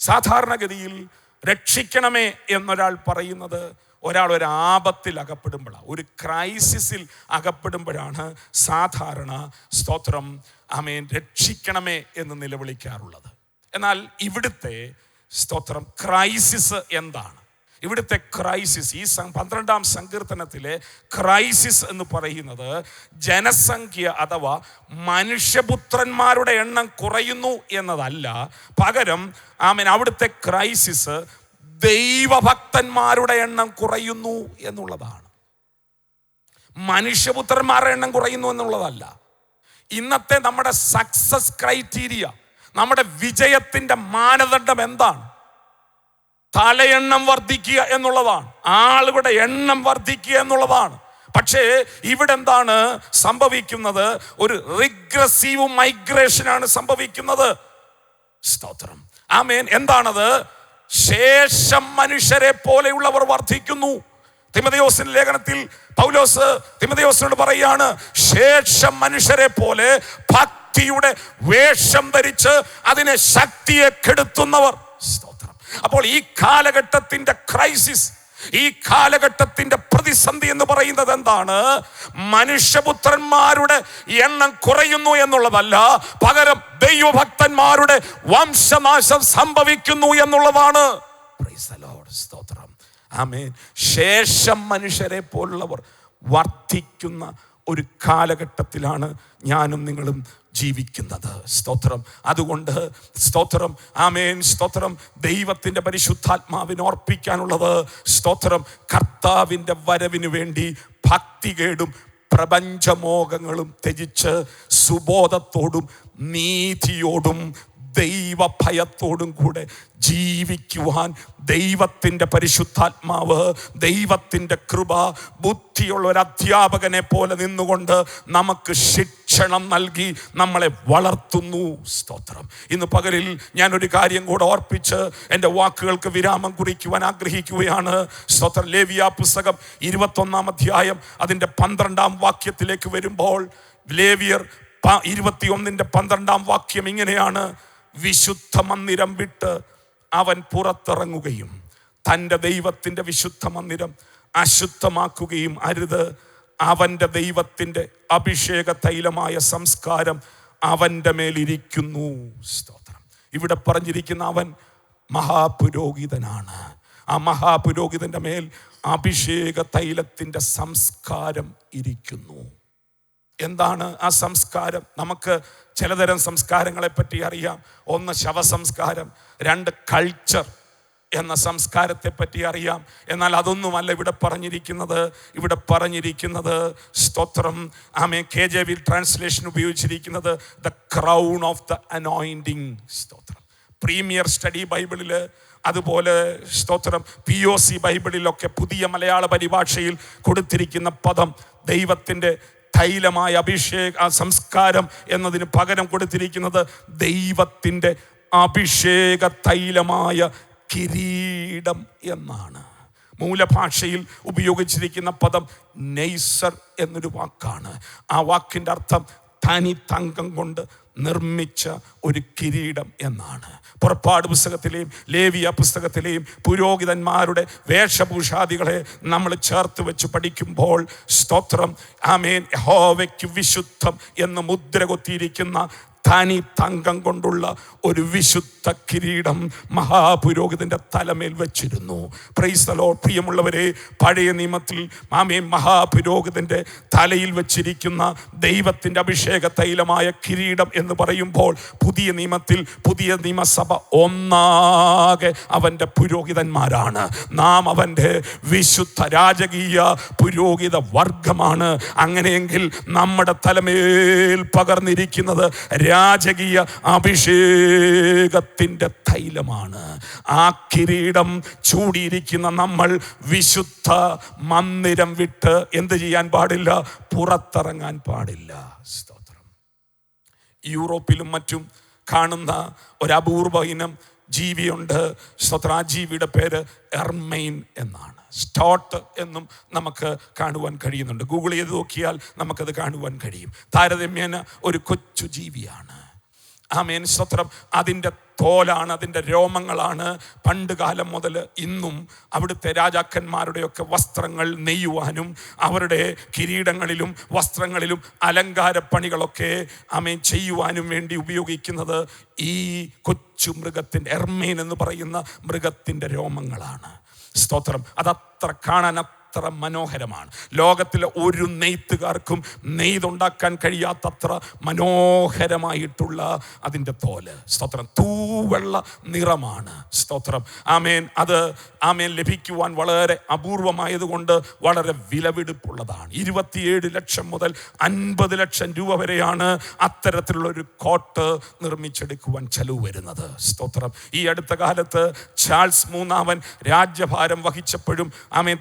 Speaker 1: സാധാരണഗതിയിൽ രക്ഷിക്കണമേ എന്നൊരാൾ പറയുന്നത് ഒരാൾ ഒരു ആപത്തിൽ അകപ്പെടുമ്പോഴാണ്, ഒരു ക്രൈസിസിൽ അകപ്പെടുമ്പോഴാണ് സാധാരണ സ്തോത്രം ആമേൻ രക്ഷിക്കണമേ എന്ന് നിലവിളിക്കാറുള്ളത്. എന്നാൽ ഇവിടുത്തെ സ്തോത്രം ക്രൈസിസ് എന്താണ്? ഇവിടുത്തെ ക്രൈസിസ്, ഈ 12-ാം സങ്കീർത്തനത്തിലെ ക്രൈസിസ് എന്ന് പറയുന്നത് ജനസംഖ്യ അഥവാ മനുഷ്യപുത്രന്മാരുടെ എണ്ണം കുറയുന്നു എന്നതല്ല. പകരം ആമേൻ അവിടുത്തെ ക്രൈസിസ് ദൈവഭക്തന്മാരുടെ എണ്ണം കുറയുന്നു എന്നുള്ളതാണ്. മനുഷ്യപുത്രന്മാരുടെ എണ്ണം കുറയുന്നു എന്നുള്ളതല്ല. ഇന്നത്തെ നമ്മുടെ സക്സസ് ക്രൈറ്റീരിയ, നമ്മുടെ വിജയത്തിന്റെ മാനദണ്ഡം എന്താണ്? തലയെണ്ണം വർദ്ധിക്കുക എന്നുള്ളതാണ്, ആളുകളുടെ എണ്ണം വർദ്ധിക്കുക എന്നുള്ളതാണ്. പക്ഷേ ഇവിടെ എന്താണ് സംഭവിക്കുന്നത്? ഒരു റിഗ്രസീവ് മൈഗ്രേഷനാണ് സംഭവിക്കുന്നത്. സ്തോത്രം, ആമേൻ. എന്താണത്? ശേഷം മനുഷ്യരെ പോലെയുള്ളവർ വർദ്ധിക്കുന്നു. തിമോഥെയോസിന്റെ ലേഖനത്തിൽ പൗലോസ് തിമോഥെയോസിനോട് പറയാണ്, ശേഷം മനുഷ്യരെ പോലെ ഭക്തിയുടെ വേഷം ധരിച്ച് അതിനെ ശക്തിയെ കെടുത്തുന്നവർ. സ്തോത്രം. അപ്പോൾ ഈ കാലഘട്ടത്തിന്റെ ക്രൈസിസ്, ഈ കാലഘട്ടത്തിന്റെ പ്രതിസന്ധി എന്ന് പറയുന്നത് എന്താണ്? മനുഷ്യപുത്രന്മാരുടെ എണ്ണം കുറയുന്നു എന്നുള്ളതല്ല, പകരം ദൈവഭക്തന്മാരുടെ വംശനാശം സംഭവിക്കുന്നു എന്നുള്ളതാണ്. Price the Lord. സ്തോത്രം, ആമേൻ. ശേഷം മനുഷ്യരെ പോലുള്ളവർ വർദ്ധിക്കുന്ന ഒരു കാലഘട്ടത്തിലാണ് ഞാനും നിങ്ങളും ജീവിക്കുന്നത്. സ്തോത്രം. അതുകൊണ്ട് സ്തോത്രം, ആമേൻ. സ്തോത്രം. ദൈവത്തിന്റെ പരിശുദ്ധാത്മാവിന് ഓർപ്പിക്കാനുള്ളത്, സ്തോത്രം, കർത്താവിന്റെ വരവിന് വേണ്ടി ഭക്തികേടും പ്രപഞ്ചമോഹങ്ങളും ത്യജിച്ച് സുബോധത്തോടും നീതിയോടും ദൈവഭയത്തോടും കൂടെ ജീവിക്കുവാൻ ദൈവത്തിൻ്റെ പരിശുദ്ധാത്മാവ്, ദൈവത്തിൻ്റെ കൃപ ബുദ്ധിയുള്ള ഒരു അധ്യാപകനെ പോലെ നിന്നുകൊണ്ട് നമുക്ക് ശിക്ഷണം നൽകി നമ്മളെ വളർത്തുന്നു. സ്തോത്രം. ഇന്ന് പകലിൽ ഞാനൊരു കാര്യം കൂടെ ഓർപ്പിച്ച് എൻ്റെ വാക്കുകൾക്ക് വിരാമം കുറിക്കുവാൻ ആഗ്രഹിക്കുകയാണ്. സ്തോത്രം. ലേവ്യ പുസ്തകം 21-ാം അധ്യായം അതിൻ്റെ 12-ാം വാക്യത്തിലേക്ക് വരുമ്പോൾ, ലേവ്യർ 21-ന്റെ 12-ാം വാക്യം ഇങ്ങനെയാണ്: വിശുദ്ധ മന്ദിരം വിട്ട് അവൻ പുറത്തിറങ്ങുകയും തൻ്റെ ദൈവത്തിൻ്റെ വിശുദ്ധ മന്ദിരം അശുദ്ധമാക്കുകയും അരുത്. അവൻ്റെ ദൈവത്തിൻ്റെ അഭിഷേക തൈലമായ സംസ്കാരം അവൻ്റെ മേലിരിക്കുന്നു. സ്തോത്രം. ഇവിടെ പറഞ്ഞിരിക്കുന്ന അവൻ മഹാപുരോഹിതനാണ്. ആ മഹാപുരോഹിതൻ്റെ മേൽ അഭിഷേക തൈലത്തിൻ്റെ സംസ്കാരം ഇരിക്കുന്നു. എന്താണ് ആ സംസ്കാരം? നമുക്ക് ചിലതരം സംസ്കാരങ്ങളെ പറ്റി അറിയാം. ഒന്ന് ശവസംസ്കാരം, 2 കൾച്ചർ എന്ന സംസ്കാരത്തെ പറ്റി അറിയാം. എന്നാൽ അതൊന്നുമല്ല ഇവിടെ പറഞ്ഞിരിക്കുന്നത്. ഇവിടെ പറഞ്ഞിരിക്കുന്നത്, സ്തോത്രം, ആമേൻ, KJV ട്രാൻസ്ലേഷൻ ഉപയോഗിച്ചിരിക്കുന്നത് the crown of the anointing. സ്തോത്രം. പ്രീമിയർ സ്റ്റഡി ബൈബിളിൽ, അതുപോലെ സ്തോത്രം POC ബൈബിളിലൊക്കെ പുതിയ മലയാള പരിഭാഷയിൽ കൊടുത്തിരിക്കുന്ന പദം ദൈവത്തിൻ്റെ തൈലമായ അഭിഷേക സംസ്കാരം എന്നതിന് പകരം കൊടുത്തിരിക്കുന്നത് ദൈവത്തിൻ്റെ അഭിഷേക തൈലമായ കിരീടം എന്നാണ്. മൂലഭാഷയിൽ ഉപയോഗിച്ചിരിക്കുന്ന പദം നെയ്സർ എന്നൊരു വാക്കാണ്. ആ വാക്കിൻ്റെ അർത്ഥം തനി തങ്കം കൊണ്ട് നിർമ്മിച്ച ഒരു കിരീടം എന്നാണ്. പുറപ്പാട് പുസ്തകത്തിലെയും ലേവ്യ പുസ്തകത്തിലെയും പുരോഹിതന്മാരുടെ വേഷഭൂഷാദികളെ നമ്മൾ ചേർത്ത് വെച്ച് പഠിക്കുമ്പോൾ, സ്തോത്രം, ആമേൻ, യഹോവയ്ക്ക് വിശുദ്ധം എന്ന് മുദ്ര കൊത്തിയിരിക്കുന്ന തനി തങ്കം കൊണ്ടുള്ള ഒരു വിശുദ്ധ കിരീടം മഹാപുരോഹിതന്റെ തലമേൽ വെച്ചിരുന്നു. Price the Lord. പ്രിയമുള്ളവരെ, പഴയ നിയമത്തിൽ മഹാപുരോഹിതന്റെ തലയിൽ വെച്ചിരിക്കുന്ന ദൈവത്തിന്റെ അഭിഷേക തൈലമായ കിരീടം എന്ന് പറയുമ്പോൾ, പുതിയ നിയമത്തിൽ പുതിയ നിയമസഭ ഒന്നാകെ അവന്റെ പുരോഹിതന്മാരാണ്. നാം അവന്റെ വിശുദ്ധ രാജകീയ പുരോഹിത വർഗമാണ്. അങ്ങനെയെങ്കിൽ നമ്മുടെ തലമേൽ പകർന്നിരിക്കുന്നത് രാജകീയ അഭിഷേകത്തിന്റെ തൈലമാണ്. ആ കിരീടം ചൂടിയിരിക്കുന്ന നമ്മൾ വിശുദ്ധ മന്ദിരം വിട്ട് എന്ത് ചെയ്യാൻ പാടില്ല? പുറത്തിറങ്ങാൻ പാടില്ല. സ്തോത്രം. യൂറോപ്പിലും മറ്റും കാണുന്ന ഒരു അപൂർവ ഇനം ജീവിയുണ്ട്. സ്തോത്രം. ആ ജീവിയുടെ പേര് എർമൈൻ എന്നാണ്. സ്റ്റോട്ട് എന്നും നമുക്ക് കാണുവാൻ കഴിയുന്നുണ്ട്. ഗൂഗിൾ ചെയ്ത് നോക്കിയാൽ നമുക്കത് കാണുവാൻ കഴിയും. താരതമ്യേന ഒരു കൊച്ചു ജീവിയാണ്. ആമേൻ. സ്തോത്രം. അതിൻ്റെ തോലാണ്, അതിൻ്റെ രോമങ്ങളാണ് പണ്ട് കാലം മുതൽ ഇന്നും അവിടുത്തെ രാജാക്കന്മാരുടെയൊക്കെ വസ്ത്രങ്ങൾ നെയ്യുവാനും അവരുടെ കിരീടങ്ങളിലും വസ്ത്രങ്ങളിലും അലങ്കാരപ്പണികളൊക്കെ ആമേൻ ചെയ്യുവാനും വേണ്ടി ഉപയോഗിക്കുന്നത് ഈ കൊച്ചു മൃഗത്തിൻ്റെ, എർമൈൻ എന്ന് പറയുന്ന മൃഗത്തിൻ്റെ രോമങ്ങളാണ്. സ്തോത്രം. അതത്ര കാണാൻ അത്ര മനോഹരമാണ്. ലോകത്തിലെ ഒരു നെയ്ത്തുകാർക്കും നെയ്തുണ്ടാക്കാൻ കഴിയാത്തത്ര മനോഹരമായിട്ടുള്ള അതിൻ്റെ തോല്. സ്തോത്രം. തൂവെള്ള നിറമാണ്. സ്തോത്രം. ആമേൻ. അത് ആമേൻ ലഭിക്കുവാൻ വളരെ അപൂർവമായതുകൊണ്ട് വളരെ വിലപിടിപ്പുള്ളതാണ്. 27 ലക്ഷം മുതൽ 50 ലക്ഷം രൂപ വരെയാണ് അത്തരത്തിലുള്ള ഒരു കോട്ട് നിർമ്മിച്ചെടുക്കുവാൻ ചെലവ് വരുന്നത്. സ്തോത്രം. ഈ അടുത്ത കാലത്ത് ചാൾസ് മൂന്നാമൻ രാജ്യഭാരം വഹിച്ചപ്പോഴും ആമേൻ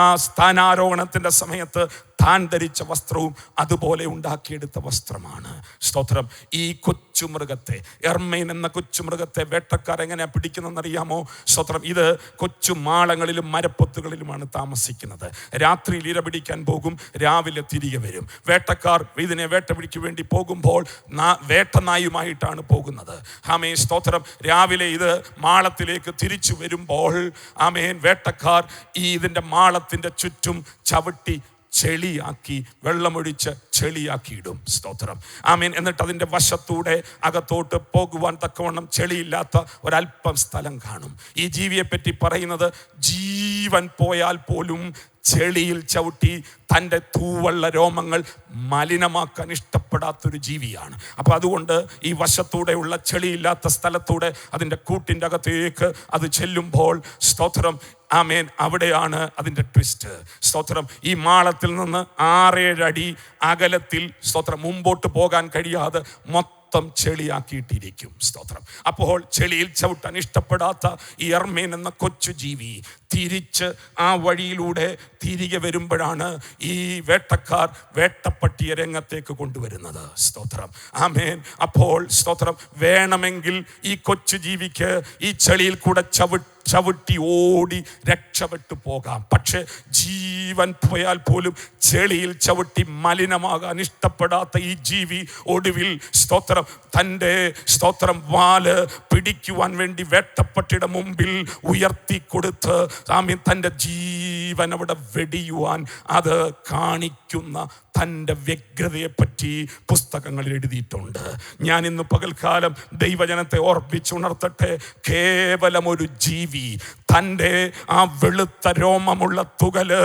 Speaker 1: ആ സ്ഥാനാരോഹണത്തിന്റെ സമയത്ത് താൻ ധരിച്ച വസ്ത്രവും അതുപോലെ ഉണ്ടാക്കിയെടുത്ത വസ്ത്രമാണ്. സ്തോത്രം. ഈ കൊച്ചുമൃഗത്തെ, എർമൈൻ എന്ന കൊച്ചുമൃഗത്തെ വേട്ടക്കാർ എങ്ങനെയാ പിടിക്കുന്നതെന്നറിയാമോ? സ്തോത്രം. ഇത് കൊച്ചു മാളങ്ങളിലും മരപ്പൊത്തുകളിലുമാണ് താമസിക്കുന്നത്. രാത്രിയിൽ ഇര പിടിക്കാൻ പോകും, രാവിലെ തിരികെ വരും. വേട്ടക്കാർ ഇതിനെ വേട്ട പിടിക്ക് വേണ്ടി പോകുമ്പോൾ വേട്ടനായുമായിട്ടാണ് പോകുന്നത്. ആമേൻ. സ്തോത്രം. രാവിലെ ഇത് മാളത്തിലേക്ക് തിരിച്ചു വരുമ്പോൾ ആമേൻ വേട്ടക്കാർ ഇതിൻ്റെ മാളത്തിൻ്റെ ചുറ്റും ചവിട്ടി ചെളിയാക്കി, വെള്ളമൊഴിച്ച് ചെളിയാക്കിയിടും. സ്തോത്രം. ആമേൻ. എന്നിട്ട് അതിൻ്റെ വശത്തൂടെ അകത്തോട്ട് പോകുവാൻ തക്കവണ്ണം ചെളിയില്ലാത്ത ഒരല്പം സ്ഥലം കാണും. ഈ ജീവിയെ പറ്റി പറയുന്നത്, ജീവൻ പോയാൽ പോലും ചെളിയിൽ ചവിട്ടി തൻ്റെ തൂവള്ള രോമങ്ങൾ മലിനമാക്കാൻ ഇഷ്ടപ്പെടാത്തൊരു ജീവിയാണ്. അപ്പോൾ അതുകൊണ്ട് ഈ വശത്തൂടെയുള്ള ചെളിയില്ലാത്ത സ്ഥലത്തൂടെ അതിൻ്റെ കൂട്ടിൻ്റെ അകത്തേക്ക് അത് ചെല്ലുമ്പോൾ, സ്തോത്രം, ആമേൻ, അവിടെയാണ് അതിൻ്റെ ട്വിസ്റ്റ്. സ്തോത്രം. ഈ മാളത്തിൽ നിന്ന് 6-7 അടി അകലത്തിൽ, സ്തോത്രം, മുമ്പോട്ട് പോകാൻ കഴിയാതെ മൊത്തം ചെളിയാക്കിയിട്ടിരിക്കും. സ്തോത്രം. അപ്പോൾ ചെളിയിൽ ചവിട്ടാൻ ഇഷ്ടപ്പെടാത്ത ഈ എർമൈൻ എന്ന കൊച്ചു ജീവി തിരിച്ച് ആ വഴിയിലൂടെ തിരികെ വരുമ്പോഴാണ് ഈ വേട്ടക്കാർ വേട്ടപ്പട്ടിയെ രംഗത്തേക്ക് കൊണ്ടുവരുന്നത്. സ്തോത്രം. ആമേൻ. അപ്പോൾ സ്തോത്രം, വേണമെങ്കിൽ ഈ കൊച്ചു ജീവിക്ക് ഈ ചെളിയിൽ കൂടെ ചവിട്ടി ഓടി രക്ഷപ്പെട്ടു പോകാം. പക്ഷെ ജീവൻ പോയാൽ പോലും ചെളിയിൽ ചവിട്ടി മലിനമാകാൻ ഇഷ്ടപ്പെടാത്ത ഈ ജീവി ഒടുവിൽ, സ്തോത്രം, തൻ്റെ, സ്തോത്രം, വാല് പിടിക്കുവാൻ വേണ്ടി വേട്ടപ്പട്ടിയുടെ മുമ്പിൽ ഉയർത്തി കൊടുത്ത് ആമേൻ തൻ്റെ ജീവൻ അവിടെ വെടിയുവാൻ അത് കാണിക്കുന്ന തൻ്റെ വ്യഗ്രതയെപ്പറ്റി പുസ്തകങ്ങളിൽ എഴുതിയിട്ടുണ്ട്. ഞാൻ ഇന്ന് പകൽക്കാലം ദൈവജനത്തെ ഓർപ്പിച്ചുണർത്തട്ടെ. കേവലം ഒരു ജീവി തൻ്റെ ആ വെളുത്ത രോമമുള്ള തുകല്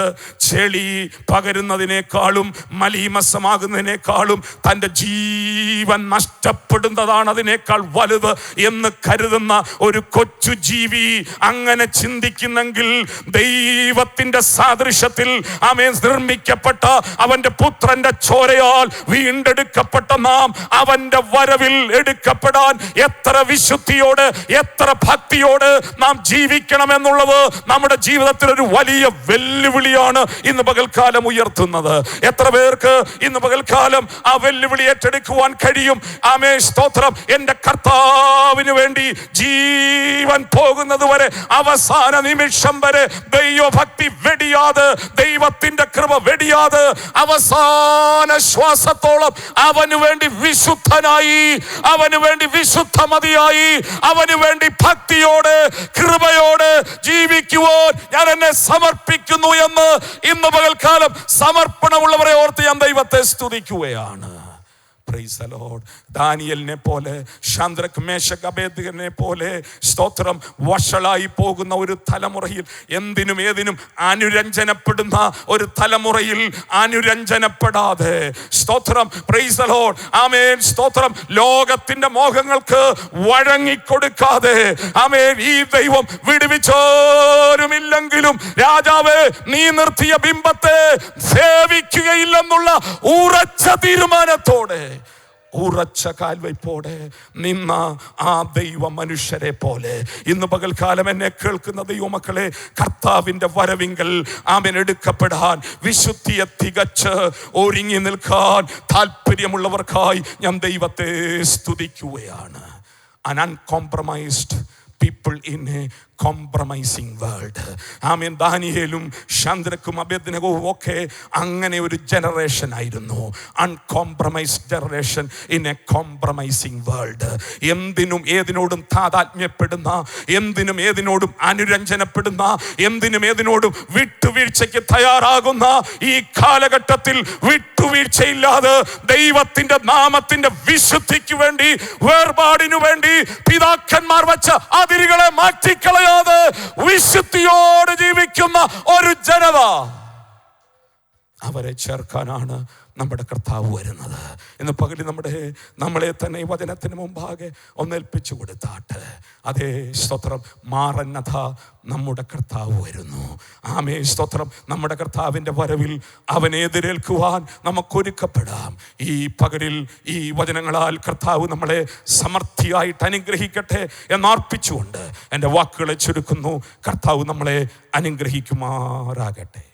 Speaker 1: ചെളി പകരുന്നതിനേക്കാളും മലീമസമാകുന്നതിനേക്കാളും തൻ്റെ ജീവൻ നഷ്ടപ്പെടുന്നതാണ് അതിനേക്കാൾ വലുത് എന്ന് കരുതുന്ന ഒരു കൊച്ചു ജീവി അങ്ങനെ ചിന്തിക്കുന്നെങ്കിൽ, ദൈവത്തിൻ്റെ സാദൃശ്യത്തിൽ ആമേൻ നിർമ്മിക്കപ്പെട്ട അവൻ്റെ പുത്രന്റെ ചോരയാൽ വീണ്ടെടുക്കപ്പെട്ട നാം അവൻ്റെ വരവിൽ എടുക്കപ്പെടാൻ എത്ര വിശുദ്ധിയോട്, എത്ര ഭക്തിയോട് നാം ജീവിക്കണമെന്നുള്ളത് നമ്മുടെ ജീവിതത്തിൽ ഒരു വലിയ വെല്ലുവിളിയാണ് ഇന്ന് പകൽക്കാലം ഉയർത്തുന്നത്. എത്ര പേർക്ക് ഇന്ന് പകൽക്കാലം ആ വെല്ലുവിളി ഏറ്റെടുക്കുവാൻ കഴിയും? ആമേൻ. സ്തോത്രം. എൻ്റെ കർത്താവിന് വേണ്ടി ജീവൻ പോകുന്നത് വരെ, അവസാന നിമിഷം വരെ ദൈവഭക്തി വെടിയാതെ, ദൈവത്തിന്റെ കൃപ വെടിയാതെ, അവസാന ശ്വാസത്തോളം അവന് വേണ്ടി വിശുദ്ധനായി, അവന് വേണ്ടി വിശുദ്ധമതിയായി, അവന് വേണ്ടി ഭക്തിയോടെ, കൃപയോടെ ജീവിക്കുവാൻ ഞാൻ എന്നെ സമർപ്പിക്കുന്നു എന്ന് ഇന്ന് പകൽക്കാലം സമർപ്പണമുള്ളവരെ ഓർത്ത് ഞാൻ ദൈവത്തെ സ്തുതിക്കുകയാണ്. Praise the lord. ദാനിയേലിനെ പോലെ, ശദ്രക്ക് മേശക്ക് അബേദ്നെഗോവിനെ പോലെ സ്തോത്രം വഷളായി പോകുന്ന ഒരു തലമുറയിൽ, എന്തിനും ഏതിനും അനുരഞ്ജനപ്പെടുന്ന ഒരു തലമുറയിൽ അനുരഞ്ജനപ്പെടാതെ സ്തോത്രം പ്രൈസ് ദി ലോർഡ് ആമേൻ സ്തോത്രം ലോകത്തിന്റെ മോഹങ്ങൾക്ക് വഴങ്ങിക്കൊടുക്കാതെ ആമേൻ ഈ ദൈവം വിടുവിച്ചോരുമില്ലെങ്കിലും രാജാവേ നീ നിർത്തിയ ബിംബത്തെ സേവിക്കുകയില്ലെന്നുള്ള ഉറച്ച തീരുമാനത്തോടെ, ഉറച്ച കാൽവയ്പോടെ നിന്ന ആ ദൈവ മനുഷ്യരെ പോലെ ഇന്ന് പകൽക്കാലം എന്നെ കേൾക്കുന്ന ദൈവമക്കളെ, കർത്താവിൻ്റെ വരവിങ്കൽ ആമേൻ എടുക്കപ്പെടാൻ വിശുദ്ധിയെ തികച്ച് ഒരുങ്ങി നിൽക്കാൻ താല്പര്യമുള്ളവർക്കായി ഞാൻ ദൈവത്തെ സ്തുതിക്കുകയാണ്. An uncompromised people in a compromising world. ആമേൻ. ദാനിയേലും ശദ്രക്കും അബേദ്നെഗോവും ഒക്കെ അങ്ങനെ ഒരു ജനറേഷൻ ആയിരുന്നു. Uncompromised generation in a compromising world. എന്തിനും ഏതിനോടും താതാത്മ്യപ്പെടുന്ന, എന്തിനും ഏതിനോടും അനുരഞ്ജനപ്പെടുന്ന, എന്തിനും ഏതിനോടും വിട്ടുവീഴ്ചയ്ക്ക് തയ്യാറാകുന്ന ഈ കാലഘട്ടത്തിൽ വിട്ടുവീഴ്ചയില്ലാതെ ദൈവത്തിന്റെ നാമത്തിന്റെ വിശുദ്ധിക്ക് വേണ്ടി, വേർപാടിനു വേണ്ടി പിതാക്കന്മാർ വച്ച അതിരുകളെ മാറ്റിക്കളയാതെ വിശുദ്ധിയോട് ജീവിക്കുന്ന ഒരു ജനത, അവരെ ചേർക്കാനാണ് നമ്മുടെ കർത്താവ് വരുന്നത്. ഇന്ന് പകൽ നമ്മളെ തന്നെ ഈ വചനത്തിന് മുമ്പാകെ ഒന്നേൽപ്പിച്ചു കൊടുത്താട്ട്. അതേ സ്തോത്രം, മാറന്നഥ നമ്മുടെ കർത്താവ് വരുന്നു. ആമേ സ്തോത്രം. നമ്മുടെ കർത്താവിൻ്റെ വരവിൽ അവനെ എതിരേൽക്കുവാൻ നമുക്കൊരുക്കപ്പെടാം. ഈ പകലിൽ ഈ വചനങ്ങളാൽ കർത്താവ് നമ്മളെ സമൃദ്ധിയായിട്ട് അനുഗ്രഹിക്കട്ടെ എന്നർപ്പിച്ചുകൊണ്ട് എൻ്റെ വാക്കുകളെ ചുരുക്കുന്നു. കർത്താവ് നമ്മളെ അനുഗ്രഹിക്കുമാറാകട്ടെ.